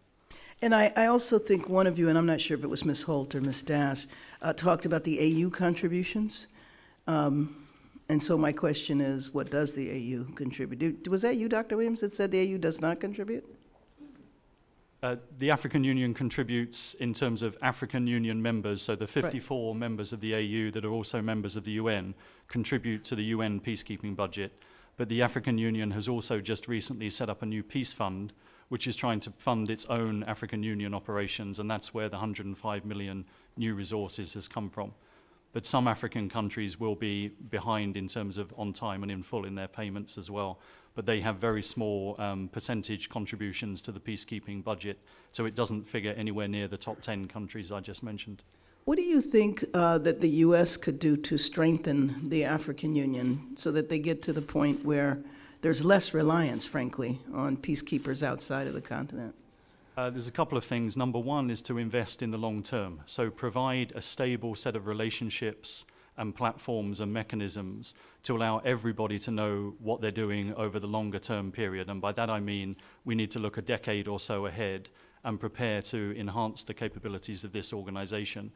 And I also think one of you, and I'm not sure if it was Ms. Holt or Ms. Dash, talked about the AU contributions. And so my question is, what does the AU contribute? Was that you, Dr. Williams, that said the AU does not contribute? The African Union contributes in terms of African Union members, so the 54 members of the AU that are also members of the UN contribute to the UN peacekeeping budget. But the African Union has also just recently set up a new peace fund, which is trying to fund its own African Union operations, and that's where the 105 million new resources has come from. But some African countries will be behind in terms of on time and in full in their payments as well. But they have very small percentage contributions to the peacekeeping budget, so it doesn't figure anywhere near the top 10 countries I just mentioned. What do you think that the U.S. could do to strengthen the African Union so that they get to the point where there's less reliance, frankly, on peacekeepers outside of the continent? There's a couple of things. Number one is to invest in the long term, so provide a stable set of relationships and platforms and mechanisms to allow everybody to know what they're doing over the longer term period. And by that I mean we need to look a decade or so ahead and prepare to enhance the capabilities of this organization.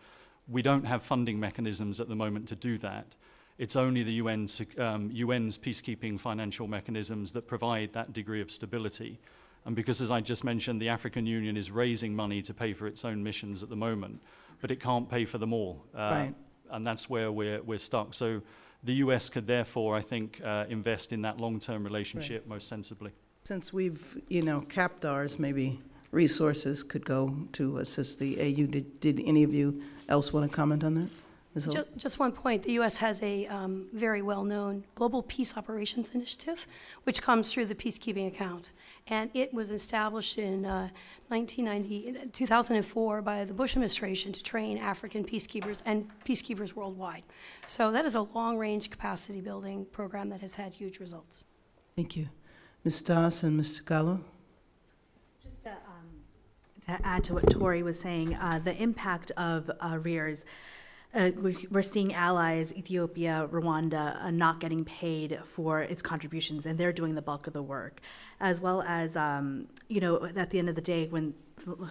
We don't have funding mechanisms at the moment to do that. It's only the UN's peacekeeping financial mechanisms that provide that degree of stability. And because, as I just mentioned, the African Union is raising money to pay for its own missions at the moment, but it can't pay for them all. Right. And that's where we're stuck. So the US could therefore, I think, invest in that long-term relationship most sensibly. Since we've, capped ours, maybe resources could go to assist the AU. Did any of you else want to comment on that? Just one point. The U.S. has a very well-known Global Peace Operations Initiative, which comes through the peacekeeping account. And it was established in 2004 by the Bush administration to train African peacekeepers and peacekeepers worldwide. So that is a long-range capacity building program that has had huge results. Thank you. Ms. Das and Mr. Gallo? Just to add to what Tori was saying, the impact of arrears. We're seeing allies, Ethiopia, Rwanda, not getting paid for its contributions, and they're doing the bulk of the work, as well as, at the end of the day, when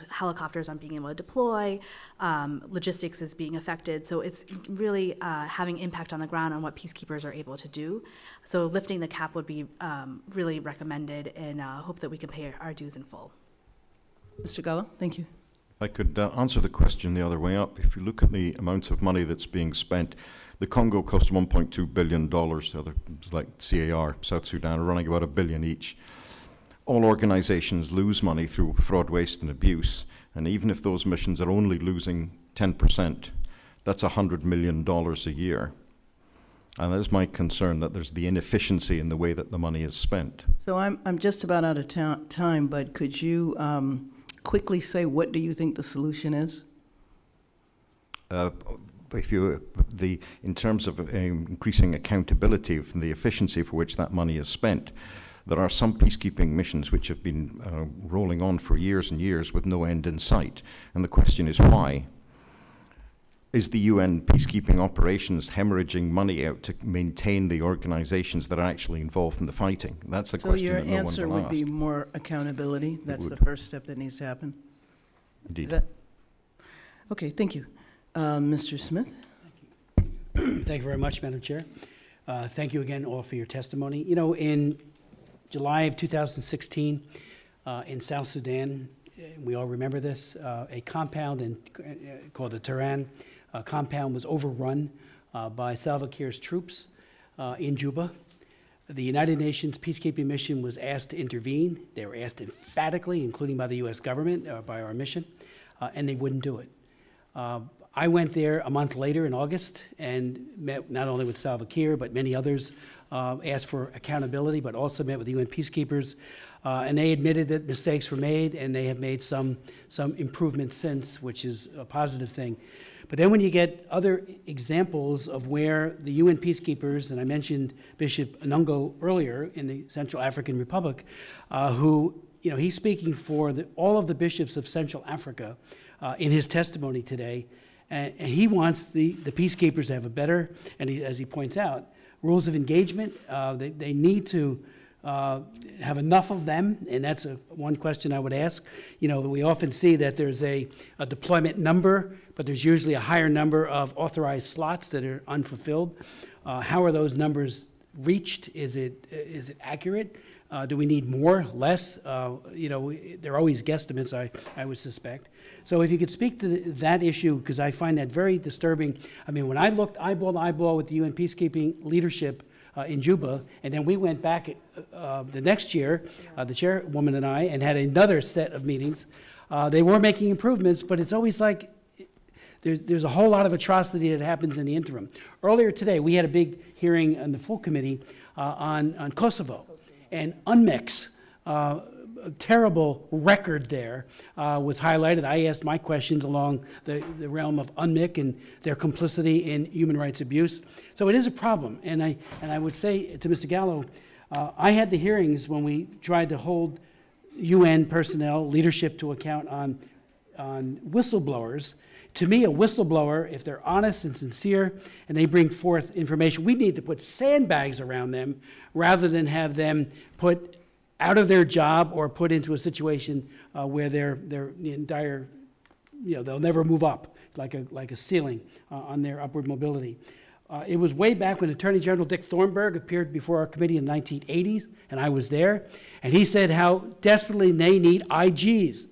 helicopters aren't being able to deploy, logistics is being affected. So it's really having impact on the ground on what peacekeepers are able to do. So lifting the cap would be really recommended, and hope that we can pay our dues in full. Mr. Gallo, thank you. I could answer the question the other way up. If you look at the amount of money that's being spent, the Congo cost $1.2 billion. The other, like CAR, South Sudan, are running about $1 billion each. All organizations lose money through fraud, waste, and abuse. And even if those missions are only losing 10%, that's $100 million a year. And that is my concern, that there's the inefficiency in the way that the money is spent. So I'm just about out of time, but could you quickly say what do you think the solution is? In terms of increasing accountability from the efficiency for which that money is spent, there are some peacekeeping missions which have been rolling on for years and years with no end in sight. And the question is why? Is the UN peacekeeping operations hemorrhaging money out to maintain the organizations that are actually involved in the fighting? That's a question that no one will ask. So your answer would be more accountability? That's the first step that needs to happen? Indeed. Okay, thank you. Mr. Smith? Thank you very much, Madam Chair. Thank you again all for your testimony. In July of 2016, in South Sudan, we all remember this, a compound called the Tehran compound was overrun by Salva Kiir's troops in Juba. The United Nations peacekeeping mission was asked to intervene. They were asked emphatically, including by the U.S. government, by our mission, and they wouldn't do it. I went there a month later in August and met not only with Salva Kiir, but many others, asked for accountability, but also met with the UN peacekeepers. And they admitted that mistakes were made, and they have made some improvements since, which is a positive thing. But then when you get other examples of where the UN peacekeepers, and I mentioned Bishop Anungo earlier in the Central African Republic, who, he's speaking for all of the bishops of Central Africa in his testimony today, and he wants the peacekeepers to have a better, and as he points out, rules of engagement. They need to have enough of them, and that's one question I would ask. We often see that there's a deployment number, but there's usually a higher number of authorized slots that are unfulfilled. How are those numbers reached? Is it accurate? Do we need more, less? You know, they're always guesstimates, I would suspect. So if you could speak to that issue, because I find that very disturbing. I mean, when I looked eyeball to eyeball with the UN peacekeeping leadership in Juba, and then we went back the next year, the chairwoman and I, and had another set of meetings. They were making improvements, but it's always like there's a whole lot of atrocity that happens in the interim. Earlier today, we had a big hearing on the full committee on Kosovo, and UNMIC's terrible record there was highlighted. I asked my questions along the realm of UNMIC and their complicity in human rights abuse. So it is a problem, and I would say to Mr. Gallo, I had the hearings when we tried to hold UN personnel leadership to account on whistleblowers. To me, a whistleblower, if they're honest and sincere and they bring forth information, we need to put sandbags around them rather than have them put out of their job or put into a situation where they're in dire, you know, they'll never move up like a ceiling on their upward mobility. It was way back when Attorney General Dick Thornburg appeared before our committee in the 1980s, and I was there, and he said how desperately they need IGs.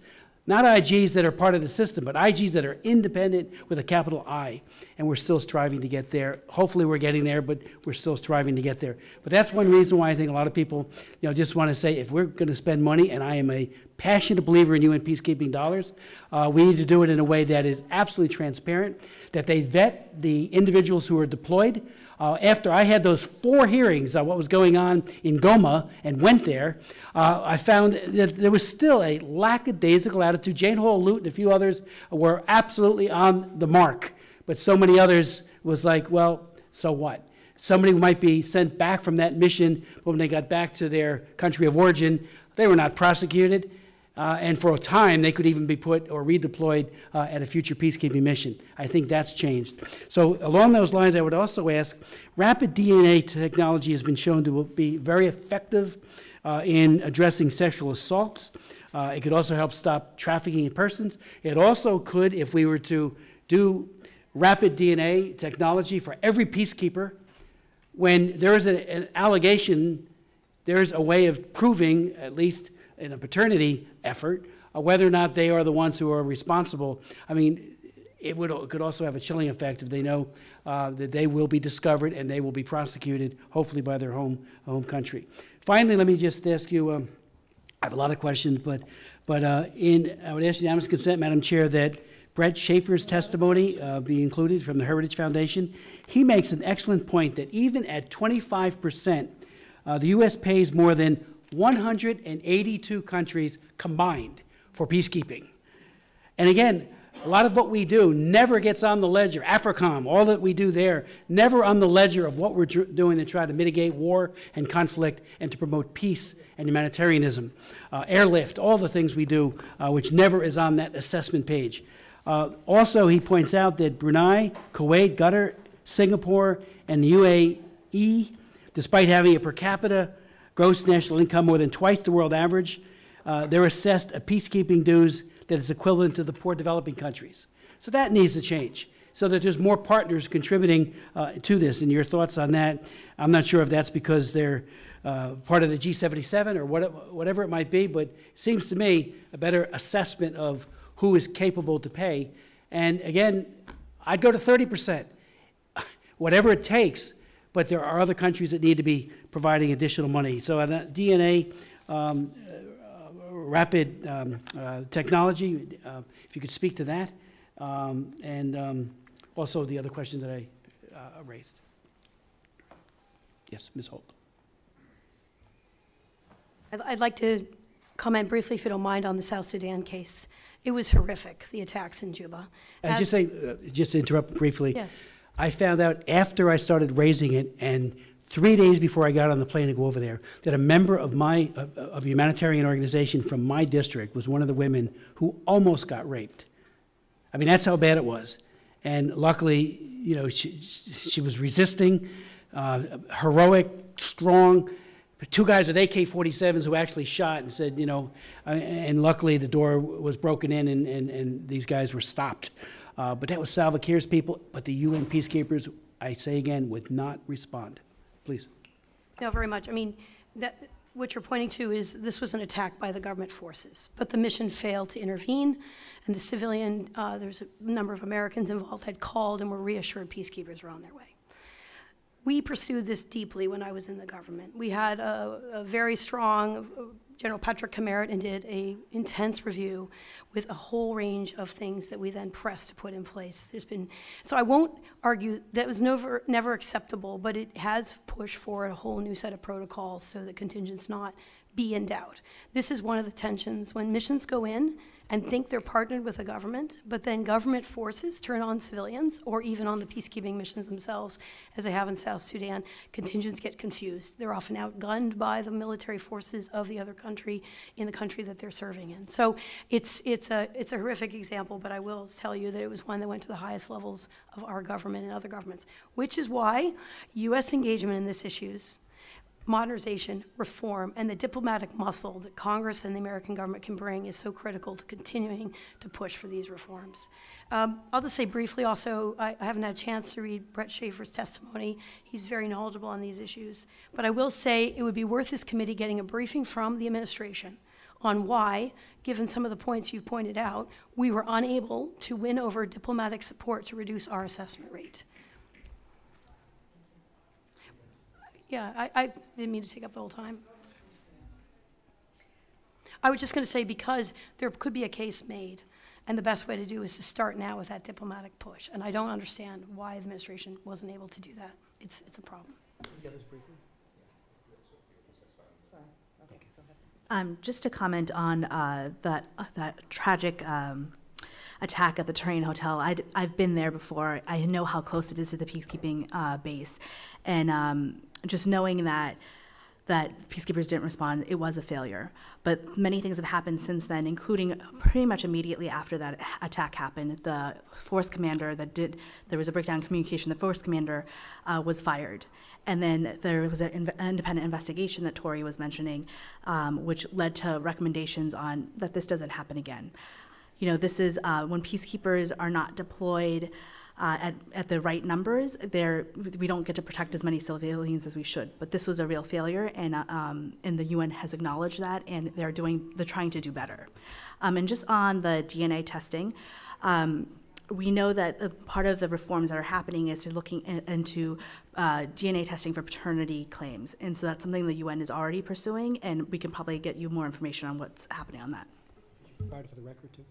Not IGs that are part of the system, but IGs that are independent with a capital I. And we're still striving to get there. Hopefully we're getting there, but we're still striving to get there. But that's one reason why I think a lot of people, you know, just want to say if we're going to spend money, and I am a passionate believer in UN peacekeeping dollars, we need to do it in a way that is absolutely transparent, that they vet the individuals who are deployed. After I had those 4 hearings on what was going on in Goma and went there, I found that there was still a lackadaisical attitude. Jane Hall-Lute and a few others were absolutely on the mark, but so many others was like, well, so what? Somebody might be sent back from that mission, but when they got back to their country of origin, they were not prosecuted. And for a time, they could even be put or redeployed at a future peacekeeping mission. I think that's changed. So along those lines, I would also ask, rapid DNA technology has been shown to be very effective in addressing sexual assaults. It could also help stop trafficking in persons. It also could, if we were to do rapid DNA technology for every peacekeeper, when there is an allegation, there's a way of proving, at least in a paternity effort, whether or not they are the ones who are responsible. I mean, it could also have a chilling effect if they know that they will be discovered and they will be prosecuted, hopefully by their home country. Finally, let me just ask you, I have a lot of questions, but I would ask unanimous consent, Madam Chair, that Brett Schaefer's testimony be included from the Heritage Foundation. He makes an excellent point that even at 25%, the U.S. pays more than 182 countries combined for peacekeeping. And again, a lot of what we do never gets on the ledger. AFRICOM, all that we do there, never on the ledger of what we're doing to try to mitigate war and conflict and to promote peace and humanitarianism. Airlift, all the things we do, which never is on that assessment page. Also, he points out that Brunei, Kuwait, Qatar, Singapore, and the UAE, despite having a per capita gross national income more than twice the world average, they're assessed a peacekeeping dues that is equivalent to the poor developing countries. So that needs to change, so that there's more partners contributing to this. And your thoughts on that? I'm not sure if that's because they're part of the G77 or whatever it might be, but it seems to me a better assessment of who is capable to pay. And again, I'd go to 30%, whatever it takes, but there are other countries that need to be providing additional money. So on DNA, rapid technology, if you could speak to that, and also the other questions that I raised. Yes, Ms. Holt. I'd like to comment briefly, if you don't mind, on the South Sudan case. It was horrific, the attacks in Juba. Just to interrupt briefly. Yes. I found out after I started raising it, and 3 days before I got on the plane to go over there, that a member of a humanitarian organization from my district was one of the women who almost got raped. I mean, that's how bad it was. And luckily, you know, she was resisting, heroic, strong. 2 guys with AK-47s who actually shot and said, you know, and luckily the door was broken in and these guys were stopped. But that was Salva Kiir's people, but the UN peacekeepers, I say again, would not respond. Please. No, very much. I mean, what you're pointing to is this was an attack by the government forces, but the mission failed to intervene, and the civilian, there's a number of Americans involved, had called and were reassured peacekeepers were on their way. We pursued this deeply when I was in the government. We had a very strong, General Patrick Cameron did an intense review with a whole range of things that we then pressed to put in place. So I won't argue that was never acceptable, but it has pushed forward a whole new set of protocols so that contingents not be in doubt. This is one of the tensions when missions go in and think they're partnered with the government, but then government forces turn on civilians or even on the peacekeeping missions themselves, as they have in South Sudan. Contingents get confused. They're often outgunned by the military forces of the other country in the country that they're serving in. So it's a horrific example, but I will tell you that it was one that went to the highest levels of our government and other governments, which is why U.S. engagement in these issues, modernization, reform, and the diplomatic muscle that Congress and the American government can bring is so critical to continuing to push for these reforms. I'll just say briefly also, I haven't had a chance to read Brett Schaefer's testimony. He's very knowledgeable on these issues. But I will say it would be worth this committee getting a briefing from the administration on why, given some of the points you've pointed out, we were unable to win over diplomatic support to reduce our assessment rate. Yeah, I didn't mean to take up the whole time. I was just going to say because there could be a case made, and the best way to do is to start now with that diplomatic push. And I don't understand why the administration wasn't able to do that. It's a problem. Just to comment on that tragic attack at the Terrain Hotel. I've been there before. I know how close it is to the peacekeeping base, and just knowing that peacekeepers didn't respond, it was a failure. But many things have happened since then, including pretty much immediately after that attack happened. The force commander there was a breakdown in communication. The force commander was fired. And then there was an independent investigation that Tori was mentioning, which led to recommendations on that this doesn't happen again. You know, this is when peacekeepers are not deployed at the right numbers, we don't get to protect as many civilians as we should. But this was a real failure, and the UN has acknowledged that, and they're trying to do better. And just on the DNA testing, we know that part of the reforms that are happening is to looking into DNA testing for paternity claims, and so that's something the UN is already pursuing, and we can probably get you more information on what's happening on that. Provide for the record too.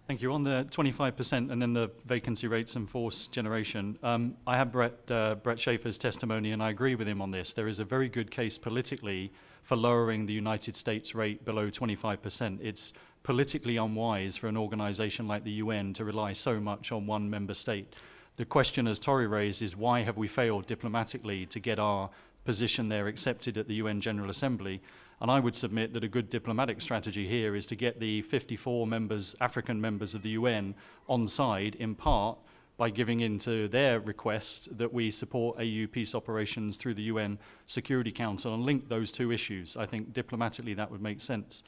Thank you. On the 25% and then the vacancy rates and force generation, I have Brett Schaefer's testimony, and I agree with him on this. There is a very good case politically for lowering the United States rate below 25%. It's politically unwise for an organization like the UN to rely so much on one member state. The question, as Tori raised, is why have we failed diplomatically to get our position there accepted at the UN General Assembly? And I would submit that a good diplomatic strategy here is to get the 54 members, African members of the UN on side, in part by giving in to their request that we support AU peace operations through the UN Security Council and link those two issues. I think diplomatically that would make sense.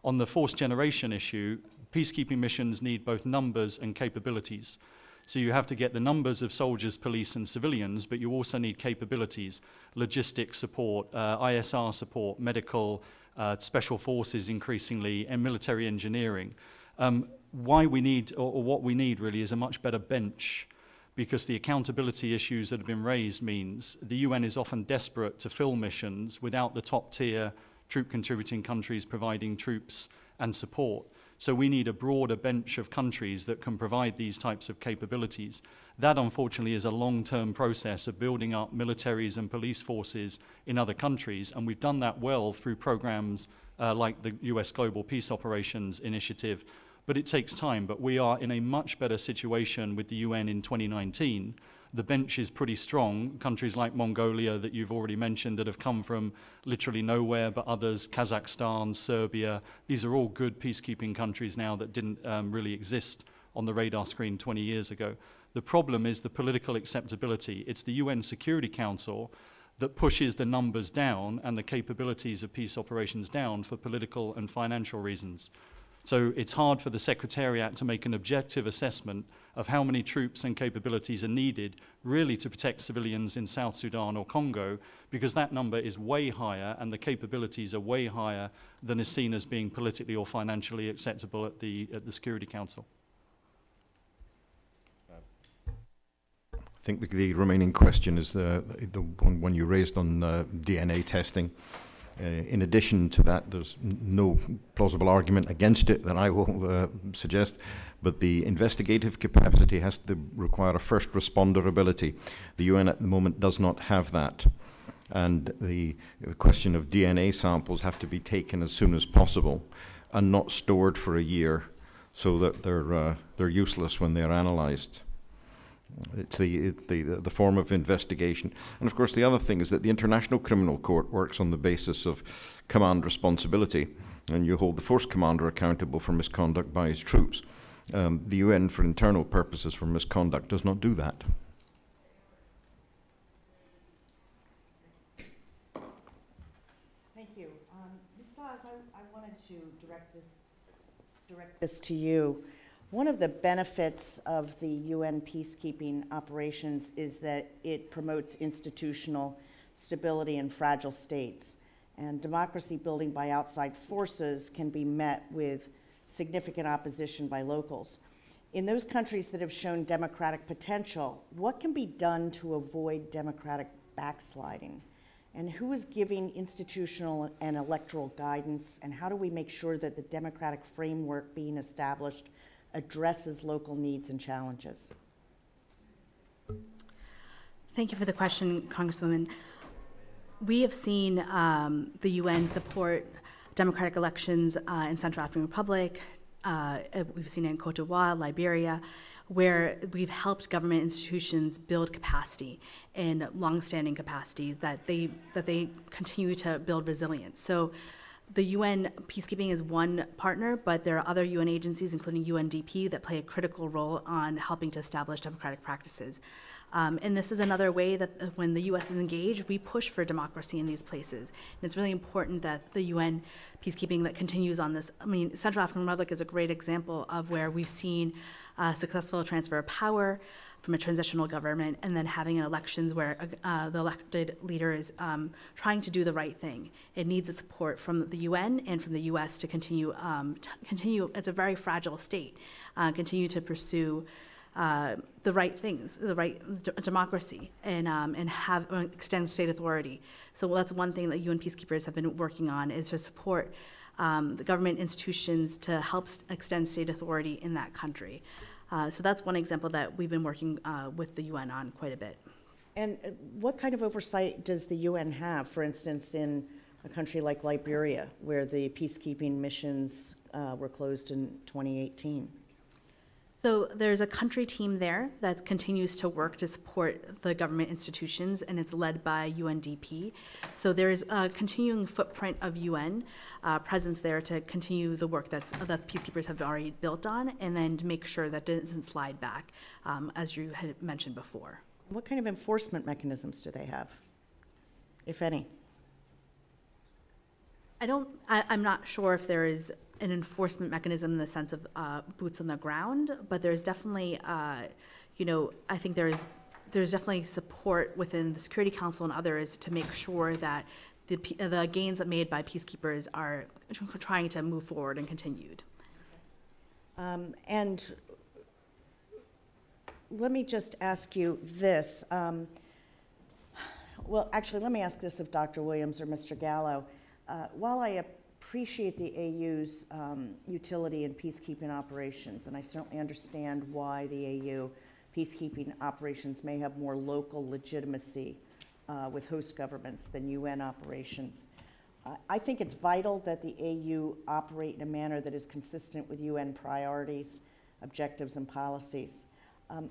On the force generation issue, peacekeeping missions need both numbers and capabilities. So you have to get the numbers of soldiers, police, and civilians, but you also need capabilities, logistics support, ISR support, medical, special forces increasingly, and military engineering. Why we need, or what we need really, is a much better bench, because the accountability issues that have been raised means the UN is often desperate to fill missions without the top-tier troop-contributing countries providing troops and support. So we need a broader bench of countries that can provide these types of capabilities. That, unfortunately, is a long-term process of building up militaries and police forces in other countries, and we've done that well through programs like the US Global Peace Operations Initiative, but it takes time. But we are in a much better situation with the UN in 2019. The bench is pretty strong. Countries like Mongolia that you've already mentioned that have come from literally nowhere, but others, Kazakhstan, Serbia, these are all good peacekeeping countries now that didn't really exist on the radar screen 20 years ago. The problem is the political acceptability. It's the UN Security Council that pushes the numbers down and the capabilities of peace operations down for political and financial reasons. So it's hard for the Secretariat to make an objective assessment of how many troops and capabilities are needed really to protect civilians in South Sudan or Congo, because that number is way higher and the capabilities are way higher than is seen as being politically or financially acceptable at the Security Council. I think the remaining question is the one you raised on DNA testing. In addition to that, there's no plausible argument against it that I will suggest, but the investigative capacity has to require a first responder ability. The UN at the moment does not have that. And the question of DNA samples have to be taken as soon as possible and not stored for a year so that they're useless when they're analyzed. It's the form of investigation. And of course the other thing is that the International Criminal Court works on the basis of command responsibility, and you hold the force commander accountable for misconduct by his troops. The UN, for internal purposes for misconduct, does not do that. Thank you. Ms. Dawes, I wanted to direct this to you. One of the benefits of the UN peacekeeping operations is that it promotes institutional stability in fragile states. And democracy building by outside forces can be met with significant opposition by locals. In those countries that have shown democratic potential, what can be done to avoid democratic backsliding? And who is giving institutional and electoral guidance? And how do we make sure that the democratic framework being established addresses local needs and challenges? Thank you for the question, Congresswoman. We have seen the UN support democratic elections in Central African Republic. We've seen it in Cote d'Ivoire, Liberia, where we've helped government institutions build capacity and longstanding capacity that they continue to build resilience. So the UN peacekeeping is one partner, but there are other UN agencies, including UNDP, that play a critical role on helping to establish democratic practices. And this is another way that when the U.S. is engaged, we push for democracy in these places. And it's really important that the UN peacekeeping that continues on this. I mean, Central African Republic is a great example of where we've seen successful transfer of power from a transitional government, and then having elections where the elected leader is trying to do the right thing. It needs the support from the UN and from the U.S. to continue. It's a very fragile state. Continue to pursue the right things, the right democracy, and have extend state authority. So that's one thing that UN peacekeepers have been working on, is to support the government institutions to help extend state authority in that country. So that's one example that we've been working with the UN on quite a bit. And what kind of oversight does the UN have, for instance, in a country like Liberia, where the peacekeeping missions were closed in 2018? So there's a country team there that continues to work to support the government institutions, and it's led by UNDP. So there's a continuing footprint of UN presence there to continue the work that peacekeepers have already built on, and then to make sure that it doesn't slide back, as you had mentioned before. What kind of enforcement mechanisms do they have, if any? I'm not sure if there is an enforcement mechanism in the sense of boots on the ground, but there's definitely, I think there's definitely support within the Security Council and others to make sure that the gains that made by peacekeepers are trying to move forward and continued. And let me just ask you this. Well, actually, let me ask this of Dr. Williams or Mr. Gallo. While I appreciate the AU's utility in peacekeeping operations, and I certainly understand why the AU peacekeeping operations may have more local legitimacy with host governments than UN operations. I think it's vital that the AU operate in a manner that is consistent with UN priorities, objectives, and policies.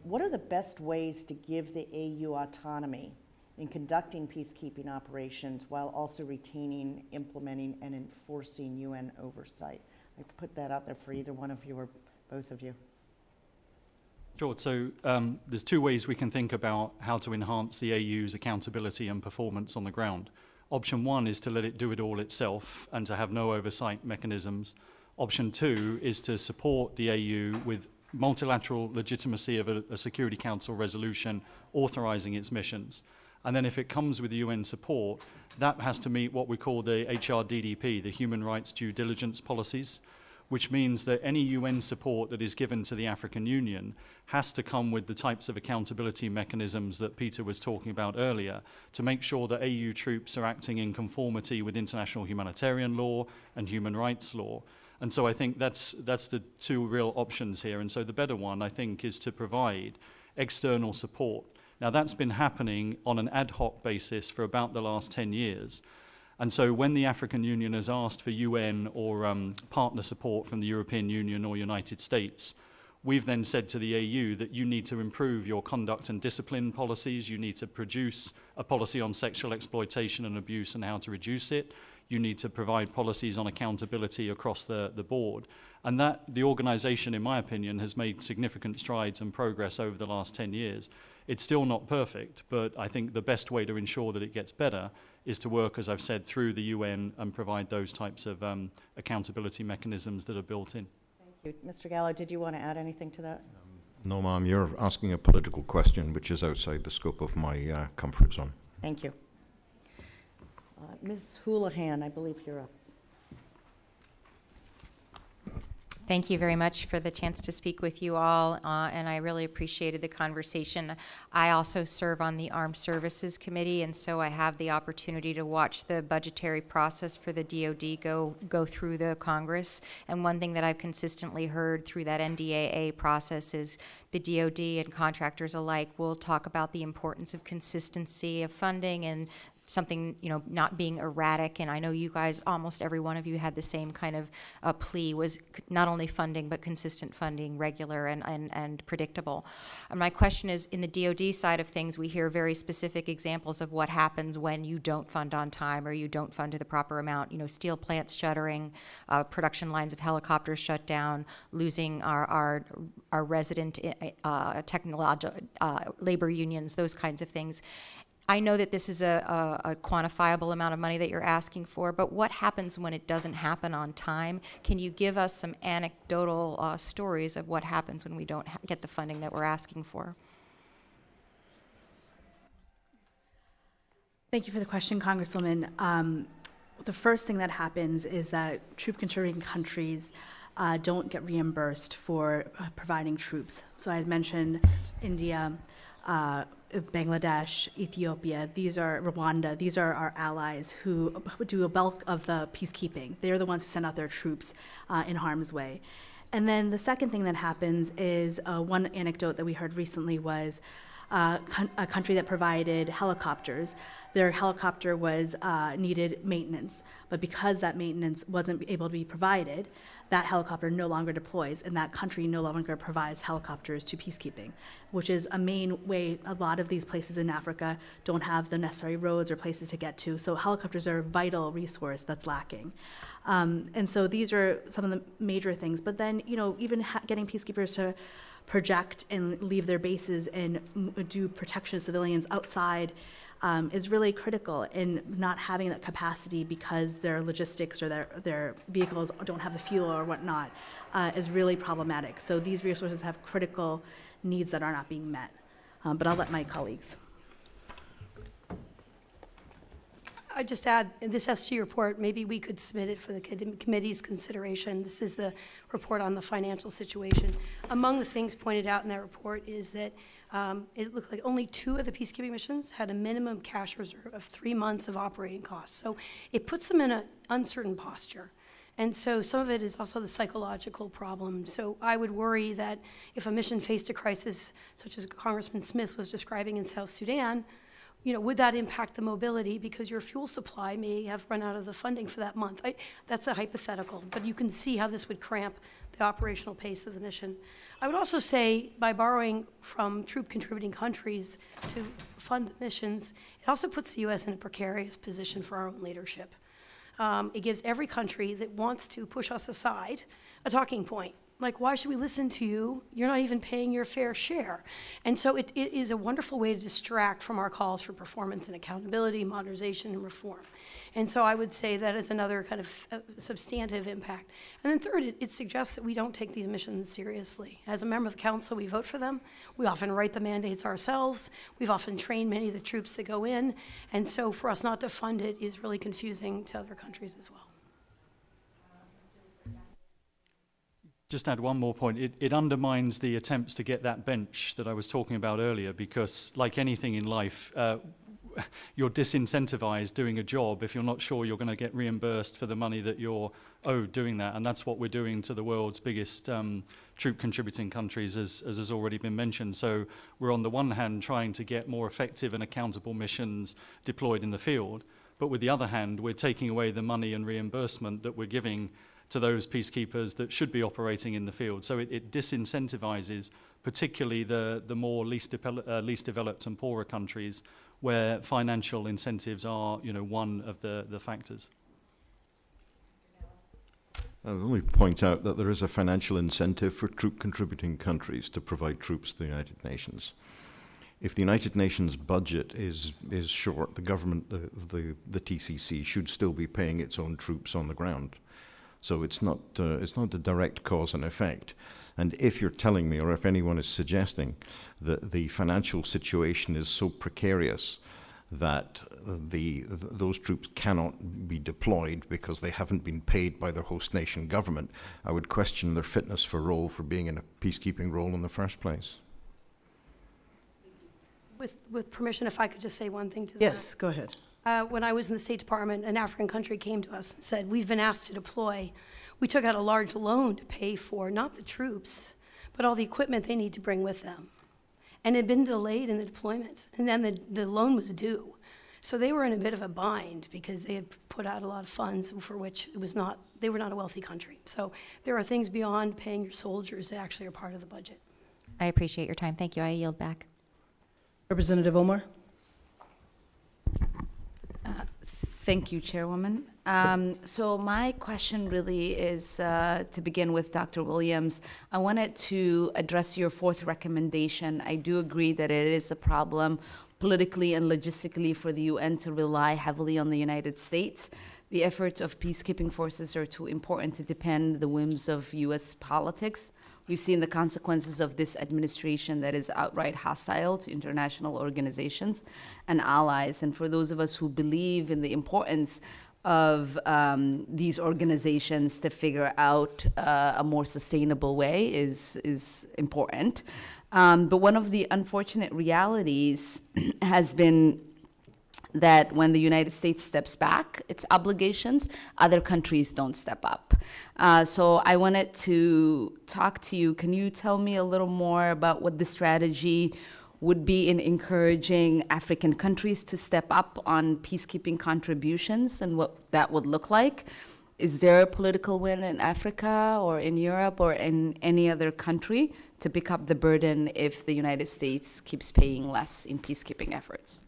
What are the best ways to give the AU autonomy in conducting peacekeeping operations while also retaining, implementing, and enforcing UN oversight? I put that out there for either one of you or both of you. Sure. So there's two ways we can think about how to enhance the AU's accountability and performance on the ground. Option one is to let it do it all itself and to have no oversight mechanisms. Option 2 is to support the AU with multilateral legitimacy of a Security Council resolution authorizing its missions. And then if it comes with UN support, that has to meet what we call the HRDDP, the Human Rights Due Diligence Policies, which means that any UN support that is given to the African Union has to come with the types of accountability mechanisms that Peter was talking about earlier to make sure that AU troops are acting in conformity with international humanitarian law and human rights law. And so I think that's the two real options here. And so the better one, I think, is to provide external support. Now, that's been happening on an ad hoc basis for about the last 10 years. And so when the African Union has asked for UN or partner support from the European Union or United States, we've then said to the AU that you need to improve your conduct and discipline policies, you need to produce a policy on sexual exploitation and abuse and how to reduce it, you need to provide policies on accountability across the board. And that, the organization, in my opinion, has made significant strides and progress over the last 10 years. It's still not perfect, but I think the best way to ensure that it gets better is to work, as I've said, through the UN and provide those types of accountability mechanisms that are built in. Thank you. Mr. Gallo, did you want to add anything to that? No, ma'am, you're asking a political question which is outside the scope of my comfort zone. Thank you. Ms. Houlihan, I believe you're up. Thank you very much for the chance to speak with you all, and I really appreciated the conversation. I also serve on the Armed Services Committee, and so I have the opportunity to watch the budgetary process for the DoD go through the Congress. And one thing that I've consistently heard through that NDAA process is the DoD and contractors alike will talk about the importance of consistency of funding and something, you know, not being erratic. And I know you guys, almost every one of you had the same kind of plea, was not only funding, but consistent funding, regular and predictable. And my question is, in the DoD side of things, we hear very specific examples of what happens when you don't fund on time or you don't fund to the proper amount. You know, steel plants shuttering, production lines of helicopters shut down, losing our resident technological labor unions, those kinds of things. I know that this is a quantifiable amount of money that you're asking for, but what happens when it doesn't happen on time? Can you give us some anecdotal stories of what happens when we don't get the funding that we're asking for? Thank you for the question, Congresswoman. The first thing that happens is that troop contributing countries don't get reimbursed for providing troops. So I had mentioned India, Bangladesh, Ethiopia, Rwanda, these are our allies who do a bulk of the peacekeeping. They're the ones who send out their troops in harm's way. And then the second thing that happens is one anecdote that we heard recently was a country that provided helicopters. Their helicopter was needed maintenance, but because that maintenance wasn't able to be provided, that helicopter no longer deploys, and that country no longer provides helicopters to peacekeeping, which is a main way a lot of these places in Africa don't have the necessary roads or places to get to. So helicopters are a vital resource that's lacking. And so these are some of the major things. But then, you know, even getting peacekeepers to project and leave their bases and do protection of civilians outside is really critical, in not having that capacity because their logistics or their vehicles don't have the fuel or whatnot is really problematic. So these resources have critical needs that are not being met. But I'll let my colleagues. I just add, this SG report, maybe we could submit it for the committee's consideration. This is the report on the financial situation. Among the things pointed out in that report is that it looked like only 2 of the peacekeeping missions had a minimum cash reserve of 3 months of operating costs. So it puts them in an uncertain posture. And so some of it is also the psychological problem. So I would worry that if a mission faced a crisis, such as Congressman Smith was describing in South Sudan, you know, would that impact the mobility because your fuel supply may have run out of the funding for that month? That's a hypothetical, but you can see how this would cramp the operational pace of the mission. I would also say by borrowing from troop contributing countries to fund the missions, it also puts the U.S. in a precarious position for our own leadership. It gives every country that wants to push us aside a talking point. Like, why should we listen to you? You're not even paying your fair share. And so it is a wonderful way to distract from our calls for performance and accountability, modernization, and reform. And so I would say that is another kind of substantive impact. And then third, it suggests that we don't take these missions seriously. As a member of the council, we vote for them. We often write the mandates ourselves. We've often trained many of the troops that go in. And so for us not to fund it is really confusing to other countries as well. Just add one more point. It undermines the attempts to get that bench that I was talking about earlier, because like anything in life, you're disincentivized doing a job if you're not sure you're going to get reimbursed for the money that you're owed doing that. And that's what we're doing to the world's biggest troop contributing countries, as has already been mentioned. So we're on the one hand trying to get more effective and accountable missions deployed in the field, but with the other hand, we're taking away the money and reimbursement that we're giving to those peacekeepers that should be operating in the field. So it disincentivizes particularly the more least developed and poorer countries, where financial incentives are, one of the factors. I will only point out that there is a financial incentive for troop contributing countries to provide troops to the United Nations. If the United Nations budget is short, the government, the TCC, should still be paying its own troops on the ground. So it's not a direct cause and effect. And if you're telling me, or if anyone is suggesting that the financial situation is so precarious that those troops cannot be deployed because they haven't been paid by their host nation government, I would question their fitness for being in a peacekeeping role in the first place. With permission, if I could just say one thing to that. Yes, go ahead. When I was in the State Department, an African country came to us and said, we've been asked to deploy. We took out a large loan to pay for not the troops, but all the equipment they need to bring with them. And it had been delayed in the deployment, and then the loan was due. So they were in a bit of a bind because they had put out a lot of funds for which they were not a wealthy country. So there are things beyond paying your soldiers that actually are part of the budget. I appreciate your time. Thank you. I yield back. Representative Omar. Thank you, Chairwoman. So my question really is to begin with Dr. Williams. I wanted to address your fourth recommendation. I do agree that it is a problem politically and logistically for the UN to rely heavily on the United States. The efforts of peacekeeping forces are too important to depend the whims of US politics. We've seen the consequences of this administration that is outright hostile to international organizations and allies. And for those of us who believe in the importance of these organizations to figure out a more sustainable way is important. But one of the unfortunate realities has been that when the United States steps back its obligations, other countries don't step up. So I wanted to talk to you. Can you tell me a little more about what the strategy would be in encouraging African countries to step up on peacekeeping contributions and what that would look like? Is there a political will in Africa or in Europe or in any other country to pick up the burden if the United States keeps paying less in peacekeeping efforts?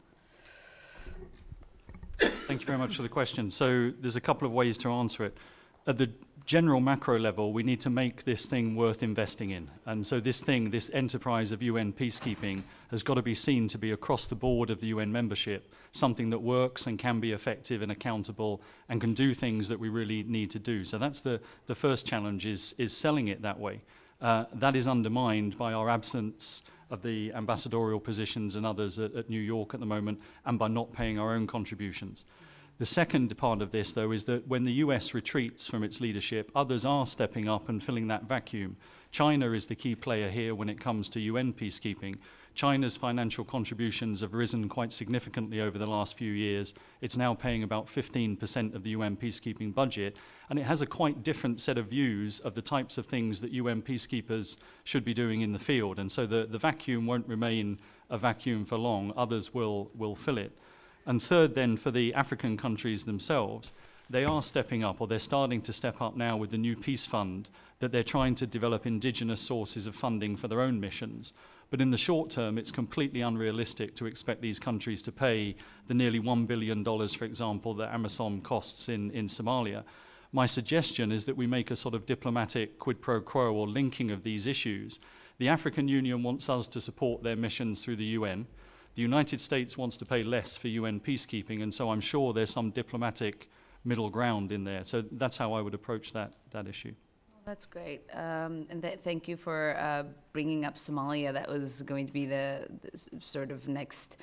Thank you very much for the question. So there's a couple of ways to answer it. At the general macro level, we need to make this thing worth investing in. And so this enterprise of UN peacekeeping has got to be seen to be across the board of the UN membership, something that works and can be effective and accountable and can do things that we really need to do. So that's the first challenge, is selling it that way. That is undermined by our absence of the ambassadorial positions and others at New York at the moment, and by not paying our own contributions. The second part of this, though, is that when the US retreats from its leadership, others are stepping up and filling that vacuum. China is the key player here when it comes to UN peacekeeping. China's financial contributions have risen quite significantly over the last few years. It's now paying about 15% of the UN peacekeeping budget, and it has a quite different set of views of the types of things that UN peacekeepers should be doing in the field. And so the vacuum won't remain a vacuum for long. Others will fill it. And third, then, for the African countries themselves, they are stepping up, or they're starting to step up now with the new Peace Fund, that they're trying to develop indigenous sources of funding for their own missions. But in the short term, it's completely unrealistic to expect these countries to pay the nearly $1 billion, for example, that AMISOM costs in Somalia. My suggestion is that we make a sort of diplomatic quid pro quo or linking of these issues. The African Union wants us to support their missions through the UN. The United States wants to pay less for UN peacekeeping, and so I'm sure there's some diplomatic middle ground in there. So that's how I would approach that issue. That's great. And thank you for bringing up Somalia. That was going to be the sort of next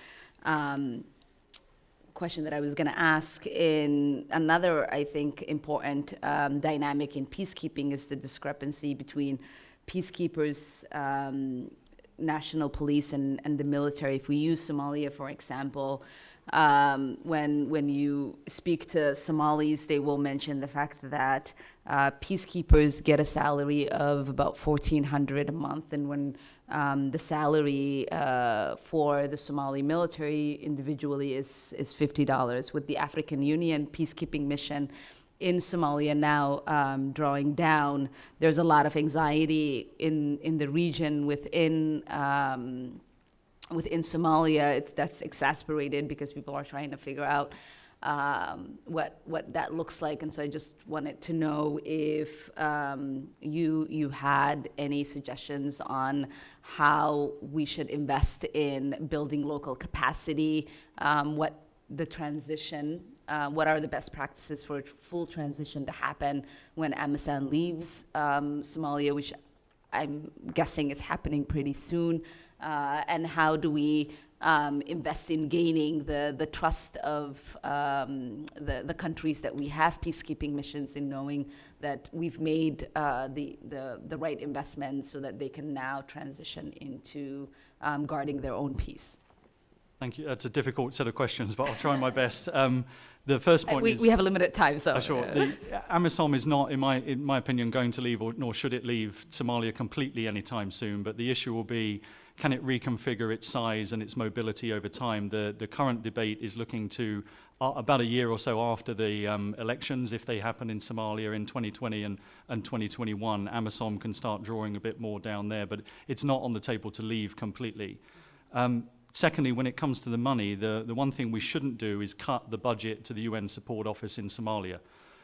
question that I was going to ask. In another, I think, important dynamic in peacekeeping is the discrepancy between peacekeepers, national police, and the military. If we use Somalia, for example, when you speak to Somalis, they will mention the fact that peacekeepers get a salary of about $1,400 a month, and when the salary for the Somali military individually is $50. With the African Union peacekeeping mission in Somalia now drawing down, there's a lot of anxiety in the region within Somalia. That's exasperated because people are trying to figure out what that looks like. And so I just wanted to know if you had any suggestions on how we should invest in building local capacity, what the transition, what are the best practices for a full transition to happen when AMISOM leaves Somalia, which I'm guessing is happening pretty soon, and how do we invest in gaining the trust of the countries that we have peacekeeping missions, in knowing that we've made the right investments so that they can now transition into guarding their own peace. Thank you. That's a difficult set of questions, but I'll try my best. The first point is... We have a limited time, so... Sure. The AMISOM is not, in my opinion, going to leave, nor should it leave Somalia completely anytime soon, but the issue will be, can it reconfigure its size and its mobility over time? The current debate is looking to, about a year or so after the elections, if they happen in Somalia in 2020 and 2021, AMISOM can start drawing a bit more down there, but it's not on the table to leave completely. Secondly, when it comes to the money, the one thing we shouldn't do is cut the budget to the UN Support Office in Somalia.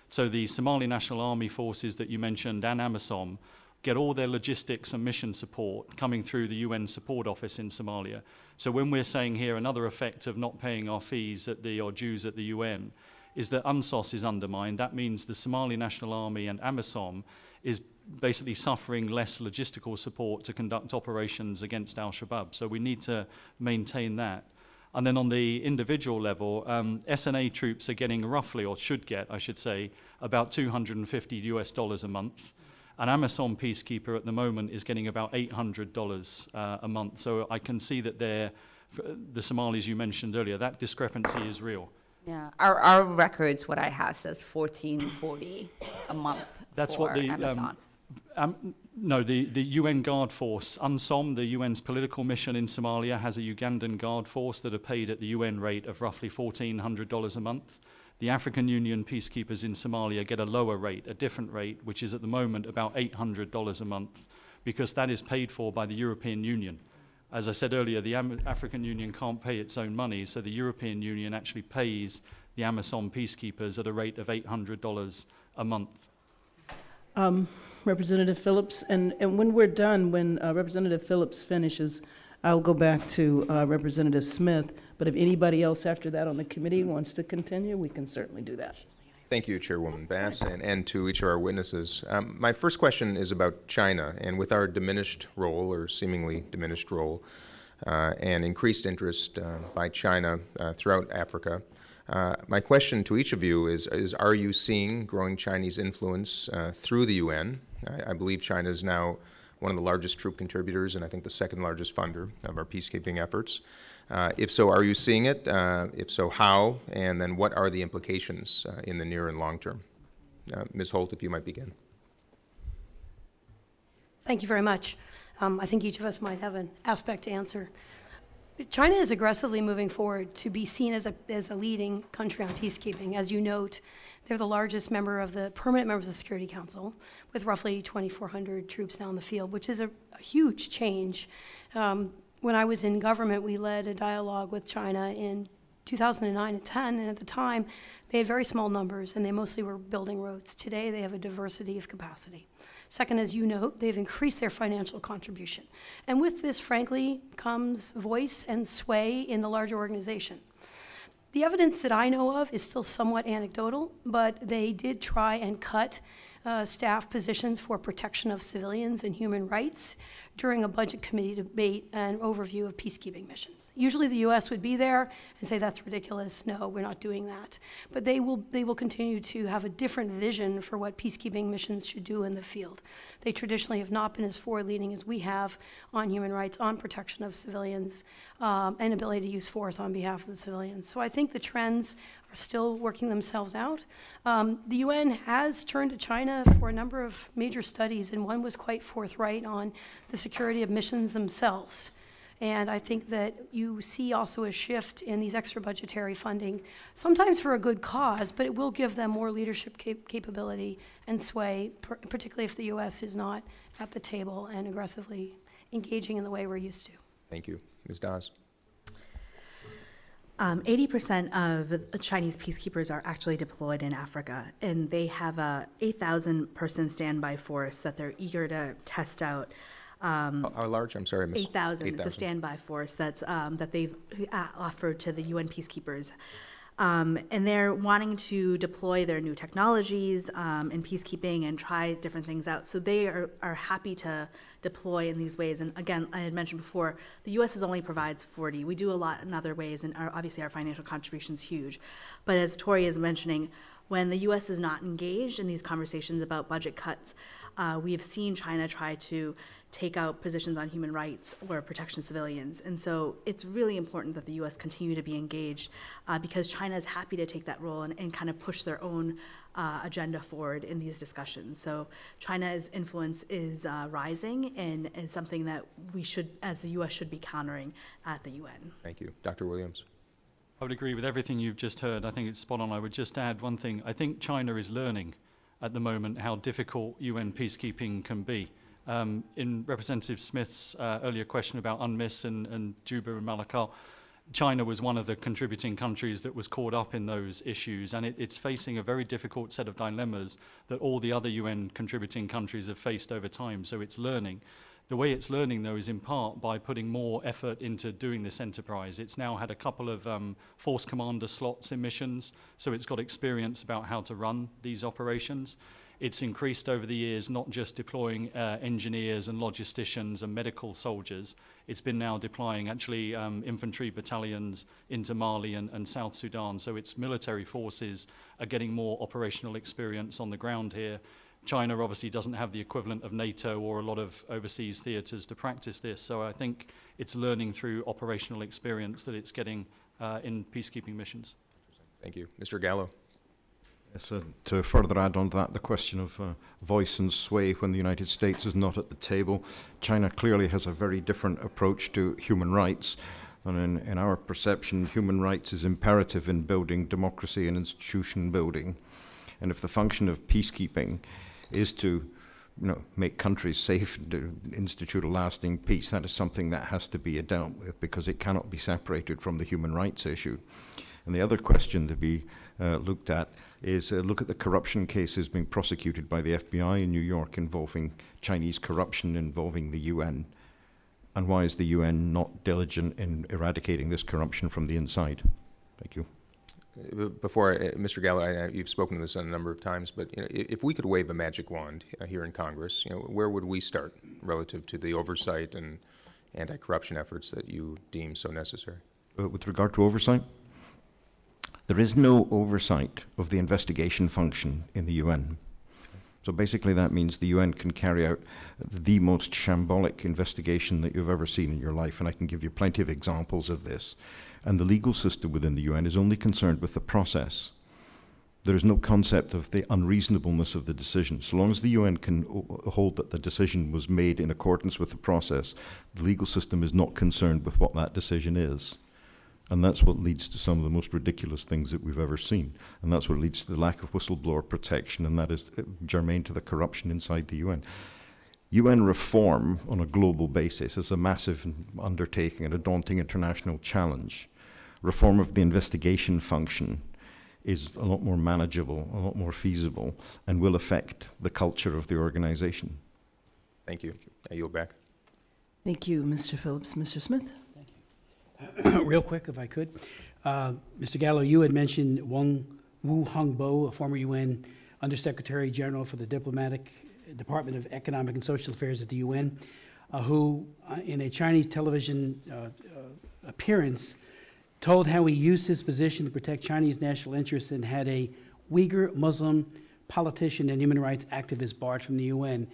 So the Somali National Army forces that you mentioned and AMISOM get all their logistics and mission support coming through the UN Support Office in Somalia. So when we're saying here another effect of not paying our fees or dues at the UN is that UNSOS is undermined. That means the Somali National Army and AMISOM is basically suffering less logistical support to conduct operations against al-Shabaab. So we need to maintain that. And then on the individual level, SNA troops are getting roughly, or should get, I should say, about $250 a month. An AMISOM peacekeeper at the moment is getting about $800 a month. So I can see that the Somalis you mentioned earlier, that discrepancy is real. Yeah, our records, what I have, says $1,440 a month. That's for what the AMISOM. No, the UN Guard Force, UNSOM, the UN's political mission in Somalia, has a Ugandan Guard Force that are paid at the UN rate of roughly $1,400 a month. The African Union peacekeepers in Somalia get a lower rate, a different rate, which is at the moment about $800 a month, because that is paid for by the European Union. As I said earlier, the African Union can't pay its own money, so the European Union actually pays the AMISOM peacekeepers at a rate of $800 a month. Representative Phillips, and when we're done, when Representative Phillips finishes, I'll go back to Representative Smith, but if anybody else after that on the committee wants to continue, we can certainly do that. Thank you, Chairwoman Bass, and to each of our witnesses. My first question is about China, and with our diminished role, or seemingly diminished role, and increased interest by China throughout Africa, my question to each of you is are you seeing growing Chinese influence through the UN? I believe China is now one of the largest troop contributors and I think the second largest funder of our peacekeeping efforts. If so, are you seeing it? If so, how? And then what are the implications in the near and long term? Ms. Holt, if you might begin. Thank you very much. I think each of us might have an aspect to answer. China is aggressively moving forward to be seen as a leading country on peacekeeping. As you note, they're the largest member of the permanent members of the Security Council, with roughly 2,400 troops now in the field, which is a huge change. When I was in government, we led a dialogue with China in 2009 and 10, and at the time, they had very small numbers, and they mostly were building roads. Today, they have a diversity of capacity. Second, as you note, they've increased their financial contribution. And with this, frankly, comes voice and sway in the larger organization. The evidence that I know of is still somewhat anecdotal, but they did try and cut staff positions for protection of civilians and human rights during a budget committee debate and overview of peacekeeping missions. Usually the U.S. would be there and say, that's ridiculous, no, we're not doing that. But they will continue to have a different vision for what peacekeeping missions should do in the field. They traditionally have not been as forward-leaning as we have on human rights, on protection of civilians, and ability to use force on behalf of the civilians. So I think the trends are still working themselves out. The UN has turned to China for a number of major studies, and one was quite forthright on the security of missions themselves. And I think that you see also a shift in these extra budgetary funding, sometimes for a good cause, but it will give them more leadership capability and sway, particularly if the U.S. is not at the table and aggressively engaging in the way we're used to. Thank you. Ms. Dawes. 80% of Chinese peacekeepers are actually deployed in Africa, and they have a 8,000-person standby force that they're eager to test out. How large? I'm sorry, Ms. 8,000. It's a standby force that's that they've offered to the UN peacekeepers. And they're wanting to deploy their new technologies in peacekeeping and try different things out. So they are happy to deploy in these ways. And again, I had mentioned before, the U.S. only provides 40. We do a lot in other ways, and obviously our financial contribution is huge. But as Tori is mentioning, when the U.S. is not engaged in these conversations about budget cuts, we have seen China try to take out positions on human rights or protection of civilians. And so it's really important that the U.S. continue to be engaged because China is happy to take that role and kind of push their own agenda forward in these discussions. So China's influence is rising and is something that we should, as the U.S., should be countering at the UN. Thank you. Dr. Williams. I would agree with everything you've just heard. I think it's spot on. I would just add one thing. I think China is learning at the moment how difficult UN peacekeeping can be. In Representative Smith's earlier question about UNMISS and Juba and Malakal, China was one of the contributing countries that was caught up in those issues, and it's facing a very difficult set of dilemmas that all the other UN contributing countries have faced over time, so it's learning. The way it's learning, though, is in part by putting more effort into doing this enterprise. It's now had a couple of force commander slots in missions, so it's got experience about how to run these operations. It's increased over the years, not just deploying engineers and logisticians and medical soldiers. It's been now deploying actually infantry battalions into Mali and South Sudan. So its military forces are getting more operational experience on the ground here. China obviously doesn't have the equivalent of NATO or a lot of overseas theaters to practice this. So I think it's learning through operational experience that it's getting in peacekeeping missions. Thank you. Mr. Gallo. Yes, to further add on to that, the question of voice and sway when the United States is not at the table. China clearly has a very different approach to human rights. And in our perception, human rights is imperative in building democracy and institution building. And if the function of peacekeeping is to make countries safe and to institute a lasting peace, that is something that has to be dealt with because it cannot be separated from the human rights issue. And the other question to be looked at is look at the corruption cases being prosecuted by the FBI in New York involving Chinese corruption involving the UN. And why is the UN not diligent in eradicating this corruption from the inside? Thank you. Before, Mr. Gallo, you've spoken to this a number of times, but if we could wave a magic wand here in Congress, where would we start relative to the oversight and anti-corruption efforts that you deem so necessary? With regard to oversight, there is no oversight of the investigation function in the UN. So basically that means the UN can carry out the most shambolic investigation that you've ever seen in your life, and I can give you plenty of examples of this. And the legal system within the UN is only concerned with the process. There is no concept of the unreasonableness of the decision. So long as the UN can hold that the decision was made in accordance with the process, the legal system is not concerned with what that decision is. And that's what leads to some of the most ridiculous things that we've ever seen. And that's what leads to the lack of whistleblower protection, and that is germane to the corruption inside the UN. UN reform on a global basis is a massive undertaking and a daunting international challenge. reform of the investigation function is a lot more manageable, a lot more feasible, and will affect the culture of the organization. Thank you. I yield back. Thank you, Mr. Phillips. Mr. Smith? Real quick, if I could. Mr. Gallo, you had mentioned Wu Hongbo, a former UN Undersecretary General for the Department of Economic and Social Affairs at the UN, who, in a Chinese television appearance, told how he used his position to protect Chinese national interests and had a Uyghur Muslim politician and human rights activist barred from the UN.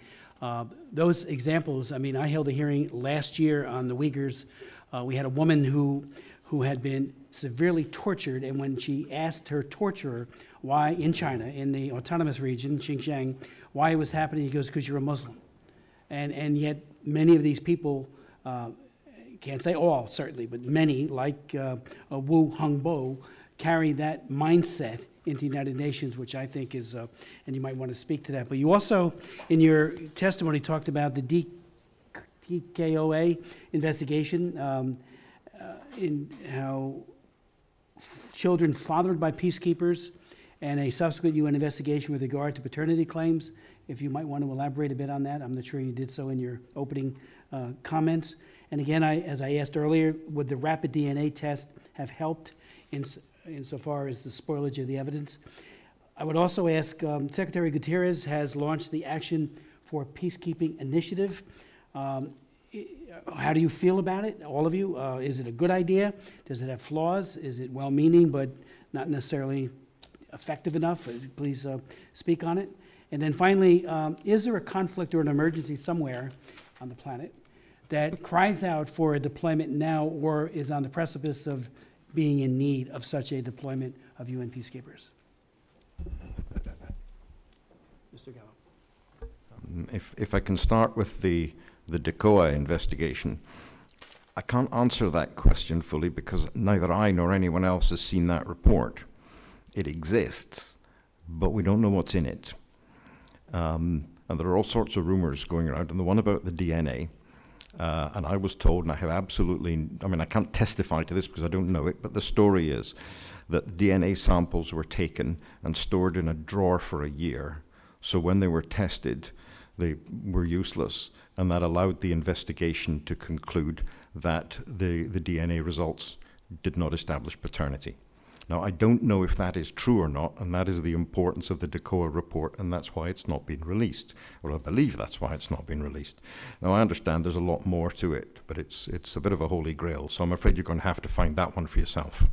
Those examples, I mean, I held a hearing last year on the Uyghurs. We had a woman who had been severely tortured, and when she asked her torturer why, in China, in the autonomous region, Xinjiang, why it was happening, he goes, because you're a Muslim. And yet many of these people, can't say all, certainly, but many, like Wu Hongbo, carry that mindset into the United Nations, which I think is, and you might want to speak to that. But you also, in your testimony, talked about the DKOA investigation, in how children fathered by peacekeepers, and a subsequent UN investigation with regard to paternity claims. If you might want to elaborate a bit on that. I'm not sure you did so in your opening comments. And again, as I asked earlier, would the rapid DNA test have helped insofar as the spoilage of the evidence? I would also ask, Secretary Gutierrez has launched the Action for Peacekeeping initiative. How do you feel about it, all of you? Is it a good idea? Does it have flaws? Is it well-meaning but not necessarily effective enough? Please speak on it. And then finally, is there a conflict or an emergency somewhere on the planet that cries out for a deployment now or is on the precipice of being in need of such a deployment of UN peacekeepers? Mr. Gallo. If I can start with the DKOA investigation, I can't answer that question fully because neither I nor anyone else has seen that report. It exists, but we don't know what's in it. And there are all sorts of rumors going around, and the one about the DNA, and I was told, and I have absolutely, I mean, I can't testify to this because I don't know it, but the story is that DNA samples were taken and stored in a drawer for a year. So when they were tested, they were useless, and that allowed the investigation to conclude that the DNA results did not establish paternity. Now, I don't know if that is true or not, and that is the importance of the DKOA report, and that's why it's not been released. Or I believe that's why it's not been released. Now, I understand there's a lot more to it, but it's a bit of a holy grail, so I'm afraid you're going to have to find that one for yourself.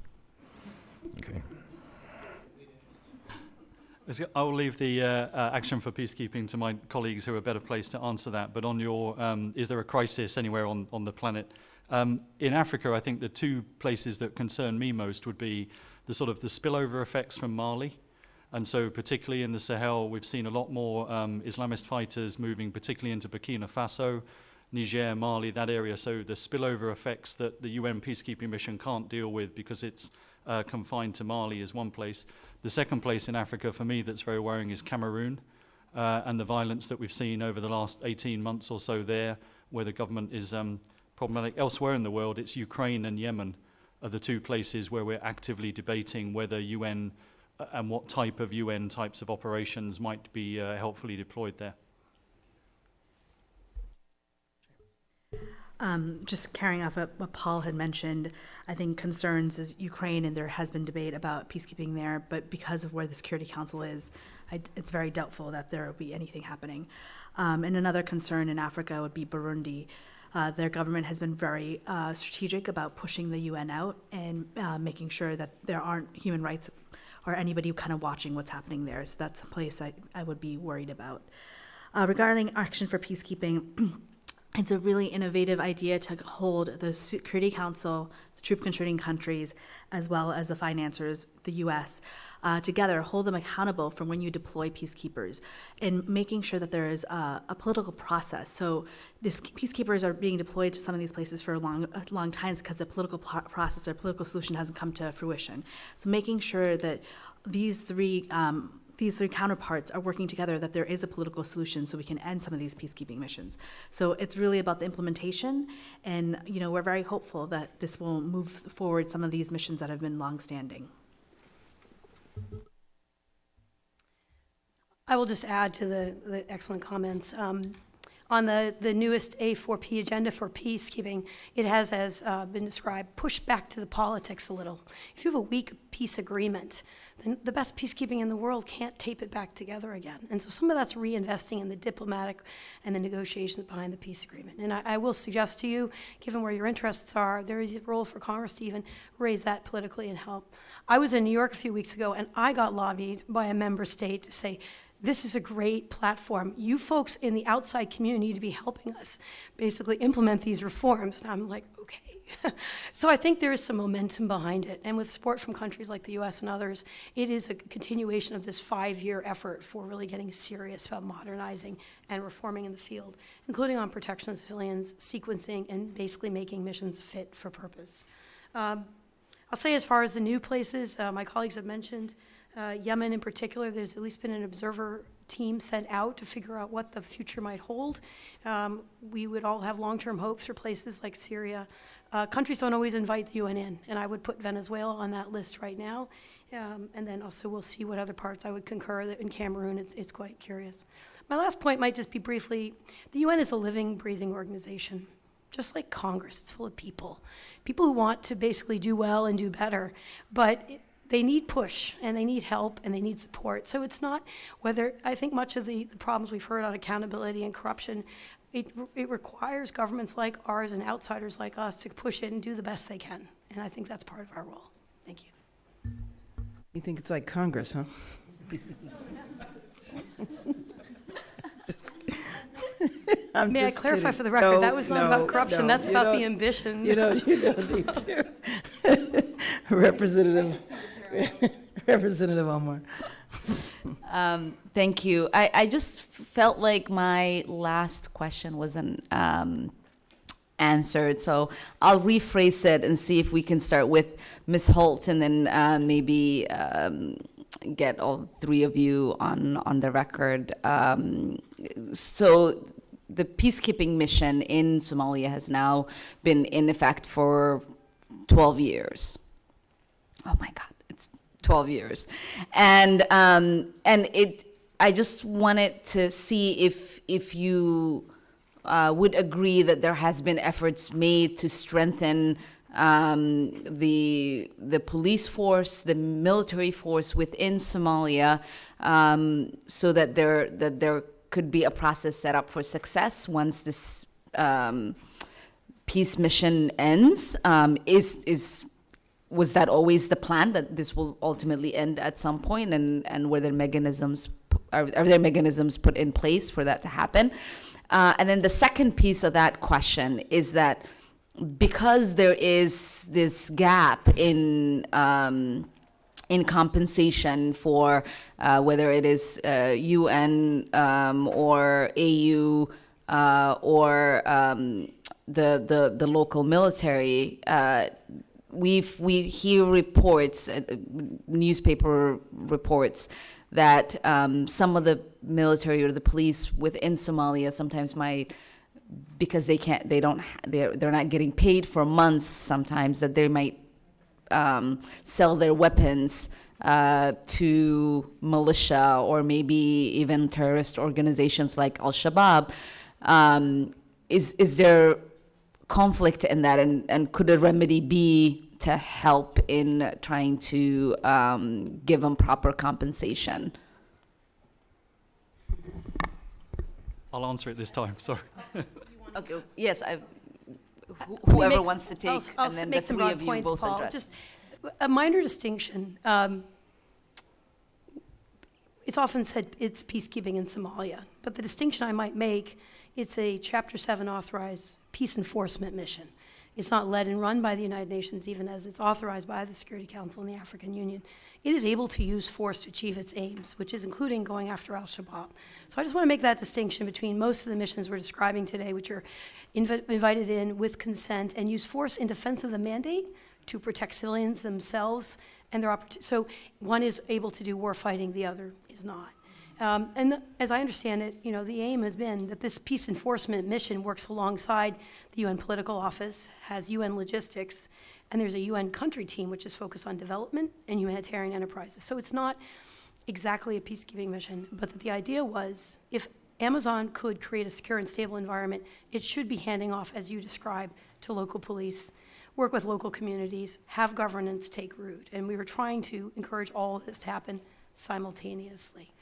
Okay. I will leave the action for peacekeeping to my colleagues who are better placed to answer that. But on your, is there a crisis anywhere on the planet? In Africa, I think the two places that concern me most would be the sort of the spillover effects from Mali. And so particularly in the Sahel, we've seen a lot more Islamist fighters moving particularly into Burkina Faso, Niger, Mali, that area. So the spillover effects that the UN peacekeeping mission can't deal with because it's confined to Mali is one place. The second place in Africa for me that's very worrying is Cameroon and the violence that we've seen over the last 18 months or so there, where the government is problematic. Elsewhere in the world, it's Ukraine and Yemen are the two places where we're actively debating whether UN and what type of UN types of operations might be helpfully deployed there. Just carrying off what Paul had mentioned, I think concerns is Ukraine, and there has been debate about peacekeeping there, but because of where the Security Council is, it's very doubtful that there will be anything happening. And another concern in Africa would be Burundi. Their government has been very strategic about pushing the UN out and making sure that there aren't human rights or anybody kind of watching what's happening there. So that's a place I would be worried about. Regarding Action for Peacekeeping, it's a really innovative idea to hold the Security Council, the troop contributing countries, as well as the financiers, the U.S., together, hold them accountable for when you deploy peacekeepers, and making sure that there is a political process. So these peacekeepers are being deployed to some of these places for a long time because the political process or political solution hasn't come to fruition. So making sure that these three these three counterparts are working together, that there is a political solution so we can end some of these peacekeeping missions. So it's really about the implementation, and we're very hopeful that this will move forward some of these missions that have been longstanding. I will just add to the excellent comments. On the newest A4P agenda for peacekeeping, it has, as been described, pushed back to the politics a little. If you have a weak peace agreement, then the best peacekeeping in the world can't tape it back together again. And so some of that's reinvesting in the diplomatic and the negotiations behind the peace agreement. And I will suggest to you, given where your interests are, there is a role for Congress to even raise that politically and help. I was in New York a few weeks ago, and I got lobbied by a member state to say, this is a great platform. You folks in the outside community need to be helping us basically implement these reforms. And I'm like, okay. So I think there is some momentum behind it. And with support from countries like the US and others, it is a continuation of this 5-year effort for really getting serious about modernizing and reforming in the field, including on protection of civilians, sequencing, and basically making missions fit for purpose. I'll say as far as the new places, my colleagues have mentioned, Yemen in particular, there's at least been an observer team sent out to figure out what the future might hold. We would all have long-term hopes for places like Syria. Countries don't always invite the UN in, and I would put Venezuela on that list right now. And then also we'll see what other parts. I would concur that in Cameroon it's quite curious. My last point might just be briefly, the UN is a living, breathing organization. Just like Congress, it's full of people. People who want to basically do well and do better, but they need push, and they need help, and they need support. So it's not whether, I think much of the problems we've heard on accountability and corruption, it requires governments like ours and outsiders like us to push it and do the best they can. And I think that's part of our role. Thank you. You think it's like Congress, huh? May I clarify kidding. for the record, No, that was not no, about corruption, no, that's you about the don't- ambition. You don't need to. Representative Omar. Thank you. I just felt like my last question wasn't answered, so I'll rephrase it and see if we can start with Ms. Holt, and then maybe get all three of you on the record. So the peacekeeping mission in Somalia has now been in effect for 12 years. Oh my God, it's 12 years. And I just wanted to see if you would agree that there has been efforts made to strengthen the police force, the military force within Somalia, so that there could be a process set up for success once this peace mission ends. Was that always the plan, that this will ultimately end at some point, and were there mechanisms, are there mechanisms put in place for that to happen? And then the second piece of that question is that because there is this gap in compensation for whether it is UN or AU or the local military, we hear reports, newspaper reports, that some of the military or the police within Somalia sometimes might, because they're not getting paid for months sometimes, that they might sell their weapons to militia or maybe even terrorist organizations like Al-Shabaab. Is there conflict in that, and could a remedy be to help in trying to give them proper compensation? I'll answer it this time, sorry. Okay, yes, whoever wants to take, I'll and then the make some three broad of you points, both Paul. address. Just a minor distinction. It's often said it's peacekeeping in Somalia, but the distinction I might make, it's a Chapter 7 authorized peace enforcement mission. It's not led and run by the United Nations, even as it's authorized by the Security Council and the African Union. It is able to use force to achieve its aims, which is including going after Al-Shabaab. So I just want to make that distinction between most of the missions we're describing today, which are invited in with consent and use force in defense of the mandate to protect civilians themselves And so one is able to do war fighting, the other is not. As I understand it, the aim has been that this peace enforcement mission works alongside the UN Political Office, has UN logistics, and there's a UN country team which is focused on development and humanitarian enterprises. So it's not exactly a peacekeeping mission, but that the idea was if Amazon could create a secure and stable environment, it should be handing off, as you described, to local police, work with local communities, have governance take root. And we were trying to encourage all of this to happen simultaneously.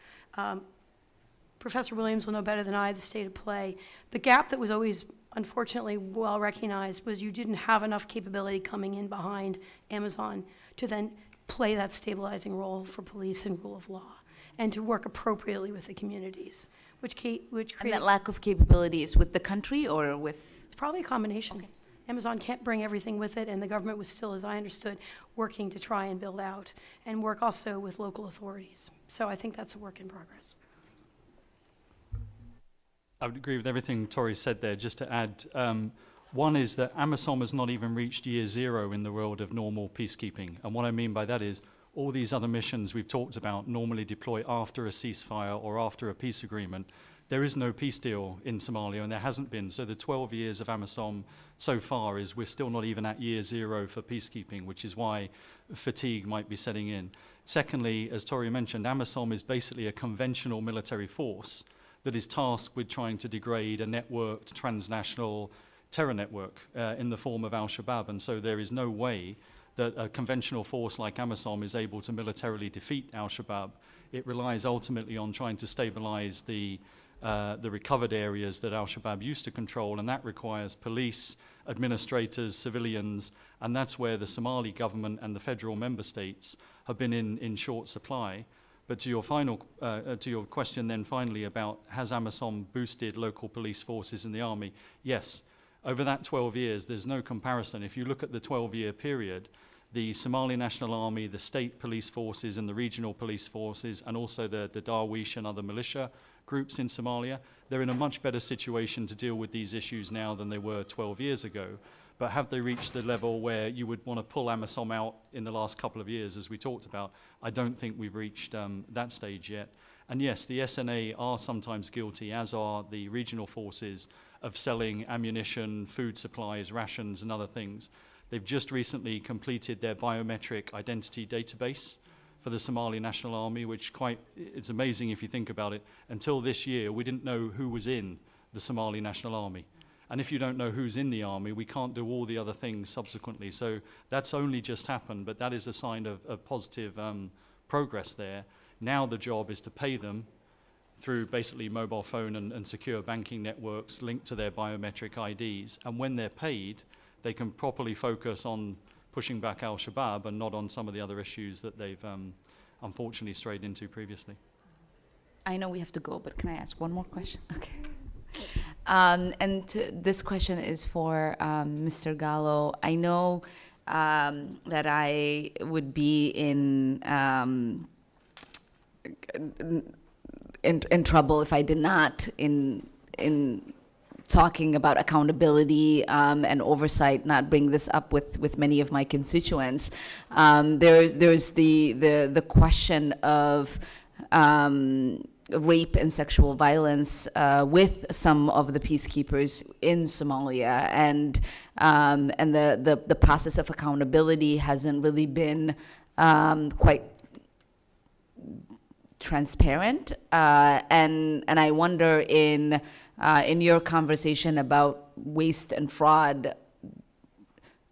Professor Williams will know better than I the state of play. The gap that was always unfortunately well recognized was you didn't have enough capability coming in behind Amazon to then play that stabilizing role for police and rule of law and to work appropriately with the communities, which created... And that lack of capability is with the country or with... It's probably a combination. Okay. Amazon can't bring everything with it, and the government was still, as I understood, working to try and build out and work also with local authorities. So I think that's a work in progress. I would agree with everything Tori said there. Just to add, one is that AMISOM has not even reached year zero in the world of normal peacekeeping. And what I mean by that is all these other missions we've talked about normally deploy after a ceasefire or after a peace agreement. There is no peace deal in Somalia, and there hasn't been. So the 12 years of AMISOM so far is we're still not even at year zero for peacekeeping, which is why fatigue might be setting in. Secondly, as Tori mentioned, AMISOM is basically a conventional military force that is tasked with trying to degrade a networked transnational terror network in the form of al-Shabaab. And so there is no way that a conventional force like AMISOM is able to militarily defeat al-Shabaab. It relies ultimately on trying to stabilize the recovered areas that al-Shabaab used to control, and that requires police, administrators, civilians, and that's where the Somali government and the federal member states have been in short supply. But to your to your question then finally about has AMISOM boosted local police forces in the army? Yes. Over that 12 years, there's no comparison. If you look at the 12-year period, the Somali National Army, the state police forces and the regional police forces, and also the Darwish and other militia groups in Somalia, they're in a much better situation to deal with these issues now than they were 12 years ago. But have they reached the level where you would want to pull AMISOM out in the last couple of years, as we talked about? I don't think we've reached that stage yet. And yes, the SNA are sometimes guilty, as are the regional forces, of selling ammunition, food supplies, rations, and other things. They've just recently completed their biometric identity database for the Somali National Army, which it's amazing if you think about it. Until this year, we didn't know who was in the Somali National Army. And if you don't know who's in the army, we can't do all the other things subsequently. So that's only just happened, but that is a sign of positive progress there. Now the job is to pay them through basically mobile phone and secure banking networks linked to their biometric IDs. And when they're paid, they can properly focus on pushing back al-Shabaab and not on some of the other issues that they've unfortunately strayed into previously. I know we have to go, but can I ask one more question? Okay. This question is for Mr. Gallo. I know that I would be in trouble if I did not in talking about accountability and oversight, not bring this up with many of my constituents. There's the question of rape and sexual violence with some of the peacekeepers in Somalia, and the process of accountability hasn't really been quite transparent. And I wonder in your conversation about waste and fraud,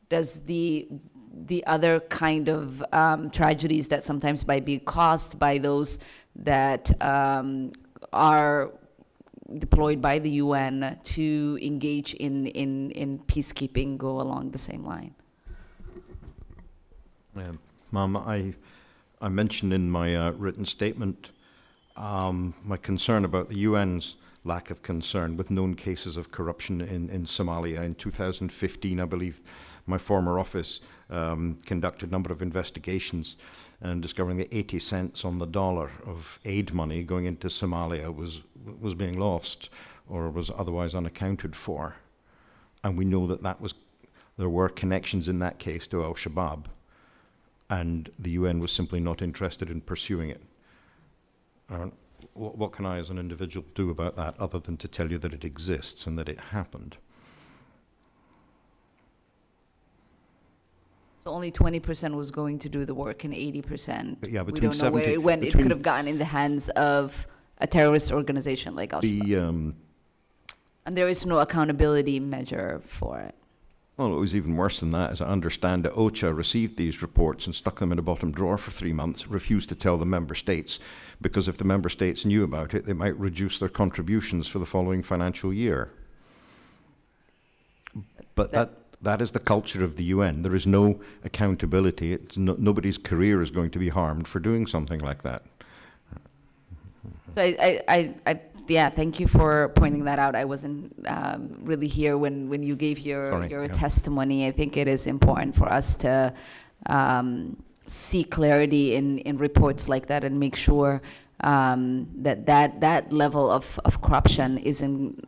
does the other kind of tragedies that sometimes might be caused by those that are deployed by the UN to engage in peacekeeping go along the same line? Ma'am, I mentioned in my written statement my concern about the UN's lack of concern with known cases of corruption in Somalia. In 2015, I believe my former office conducted a number of investigations and discovering that 80 cents on the dollar of aid money going into Somalia was being lost or was otherwise unaccounted for. And we know that there were connections in that case to al-Shabaab. and the UN was simply not interested in pursuing it. What can I as an individual do about that other than to tell you that it exists and that it happened? So only 20% was going to do the work, and 80%, But yeah, we between don't know where 70 it went. It between- could have gotten in the hands of a terrorist organization like Al-Shabaab. And there is no accountability measure for it. Well, it was even worse than that. As I understand it, OCHA received these reports and stuck them in a bottom drawer for 3 months, refused to tell the member states, because if the member states knew about it, they might reduce their contributions for the following financial year. But that is the culture of the UN. There is no accountability. It's nobody's career is going to be harmed for doing something like that. So yeah, thank you for pointing that out. I wasn't really here when you gave your testimony. I think it is important for us to see clarity in reports like that and make sure that level of corruption isn't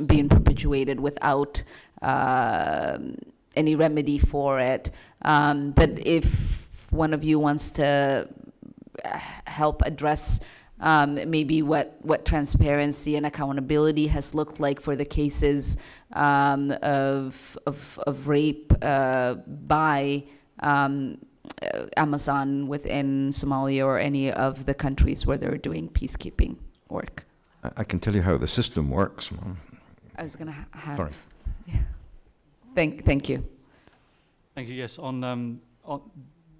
being perpetuated without any remedy for it. But if one of you wants to help address maybe what transparency and accountability has looked like for the cases of rape by Amazon within Somalia or any of the countries where they're doing peacekeeping work. I can tell you how the system works. I was going to have. Sorry. Yeah. Thank you. Thank you. Yes, on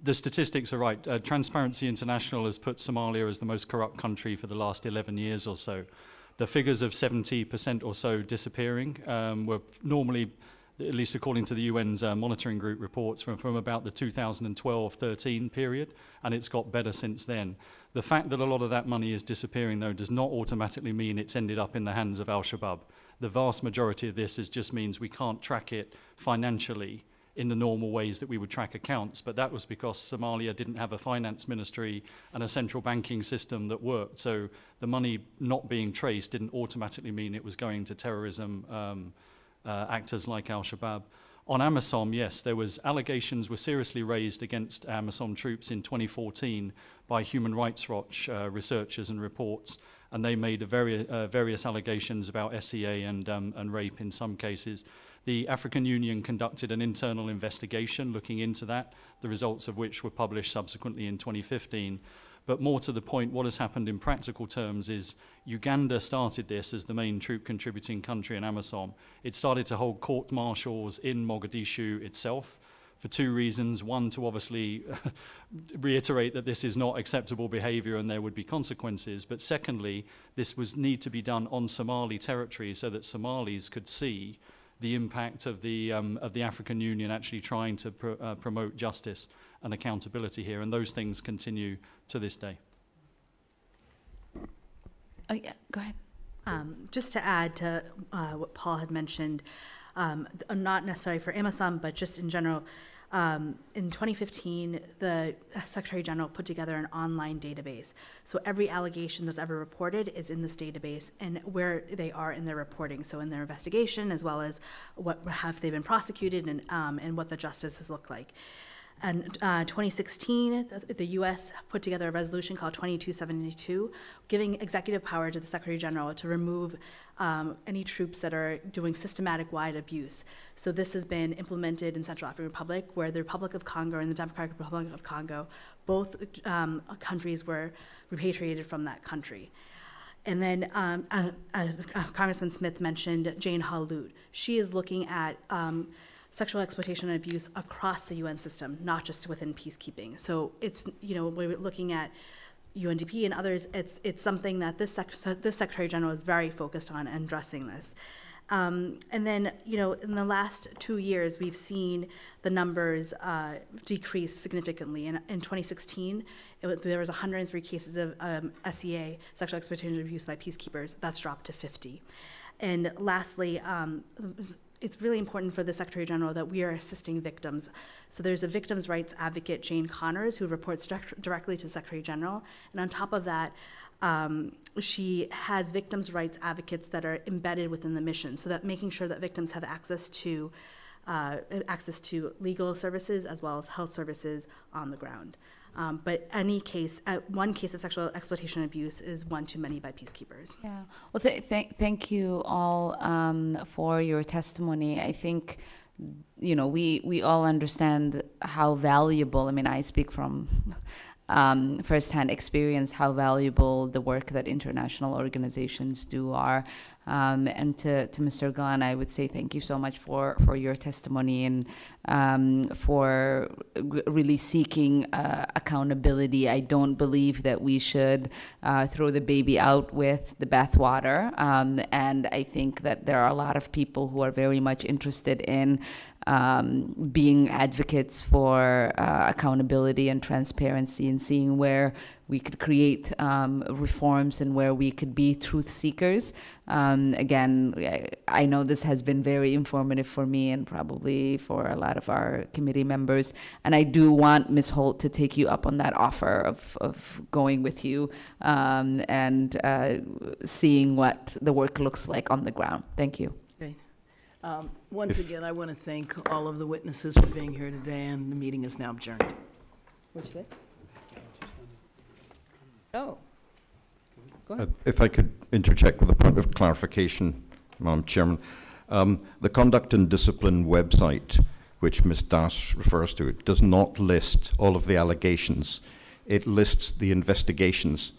the statistics are right. Transparency International has put Somalia as the most corrupt country for the last 11 years or so. The figures of 70% or so disappearing were normally, at least according to the UN's monitoring group reports, from about the 2012-13 period, and it's got better since then. The fact that a lot of that money is disappearing, though, does not automatically mean it's ended up in the hands of Al-Shabaab. The vast majority of this just means we can't track it financially in the normal ways that we would track accounts, but that was because Somalia didn't have a finance ministry and a central banking system that worked. So the money not being traced didn't automatically mean it was going to terrorism actors like Al-Shabaab. On AMISOM, yes, there was allegations were seriously raised against AMISOM troops in 2014 by Human Rights Watch researchers and reports, and they made various allegations about SEA and rape in some cases. The African Union conducted an internal investigation looking into that, the results of which were published subsequently in 2015. But more to the point, what has happened in practical terms is Uganda started this as the main troop contributing country in AMISOM. It started to hold court-martials in Mogadishu itself for two reasons. One, to obviously reiterate that this is not acceptable behavior and there would be consequences. But secondly, this was need to be done on Somali territory so that Somalis could see the impact of the African Union actually trying to promote justice and accountability here, and those things continue to this day. Oh yeah, go ahead. Just to add to what Paul had mentioned, not necessarily for AMISOM, but just in general, in 2015, the Secretary General put together an online database. So every allegation that's ever reported is in this database and where they are in their reporting. So in their investigation, as well as what have they been prosecuted and what the justice has looked like. And 2016, the U.S. put together a resolution called 2272, giving executive power to the Secretary General to remove any troops that are doing systematic wide abuse. So this has been implemented in Central African Republic, where the Republic of Congo and the Democratic Republic of Congo, both countries were repatriated from that country. And then Congressman Smith mentioned Jane Halut. She is looking at sexual exploitation and abuse across the UN system, not just within peacekeeping. So it's, we're looking at UNDP and others, it's something that this Secretary General is very focused on and addressing this. And then, in the last 2 years, we've seen the numbers decrease significantly. In 2016, there was 103 cases of SEA, sexual exploitation and abuse by peacekeepers. That's dropped to 50. And lastly, it's really important for the Secretary General that we are assisting victims. So there's a victims' rights advocate, Jane Connors, who reports directly to the Secretary General. And on top of that, she has victims' rights advocates that are embedded within the mission, so that making sure that victims have access to access to legal services as well as health services on the ground. But any case, one case of sexual exploitation and abuse is one too many by peacekeepers. Yeah. Well, thank you all for your testimony. I think, we all understand how valuable, I speak from firsthand experience, how valuable the work that international organizations do are. And to Mr. Glenn, I would say thank you so much for your testimony and for really seeking accountability. I don't believe that we should throw the baby out with the bathwater. And I think that there are a lot of people who are very much interested in being advocates for accountability and transparency and seeing where we could create reforms and where we could be truth seekers. Again, I know this has been very informative for me and probably for a lot of our committee members. And I do want Ms. Holt to take you up on that offer of going with you and seeing what the work looks like on the ground. Thank you. Okay. Once again, I want to thank all of the witnesses for being here today, and the meeting is now adjourned. What's that? Oh, go ahead. If I could interject with a point of clarification, Madam Chairman. The Conduct and Discipline website, which Ms. Das refers to, does not list all of the allegations. It lists the investigations.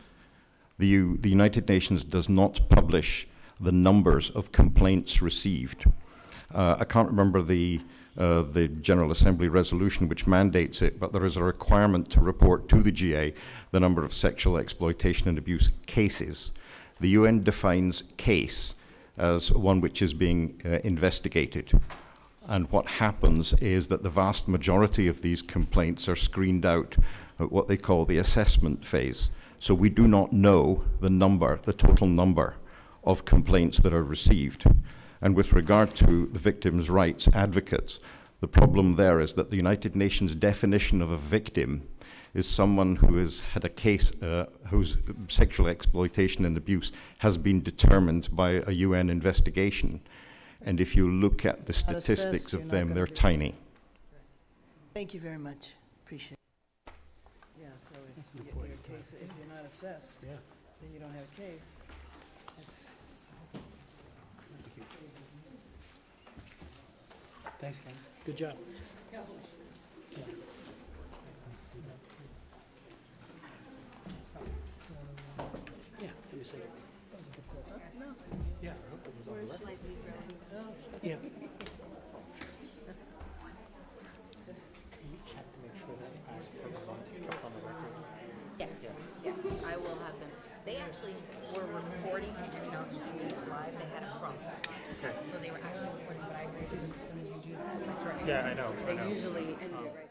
The United Nations does not publish the numbers of complaints received. I can't remember the General Assembly resolution which mandates it, but there is a requirement to report to the GA the number of sexual exploitation and abuse cases. The UN defines case as one which is being investigated. And what happens is that the vast majority of these complaints are screened out at what they call the assessment phase. So we do not know the total number of complaints that are received. And with regard to the victims' rights advocates, the problem there is that the United Nations definition of a victim is someone who has had a case whose sexual exploitation and abuse has been determined by a UN investigation. And if you look at the statistics of them, they're tiny. Thank you very much. Appreciate it. Yeah, so if you get your case, if you're not assessed, then you don't have a case. Thanks, Ken. Good job. Yeah, let me see. Yeah. Yeah. Yes, I will have them. They actually were recording and announcing it live. They had a process. Okay. So they were actually recording, but I agree, as soon as you do that, that's right. Yeah, I know. They usually end it right.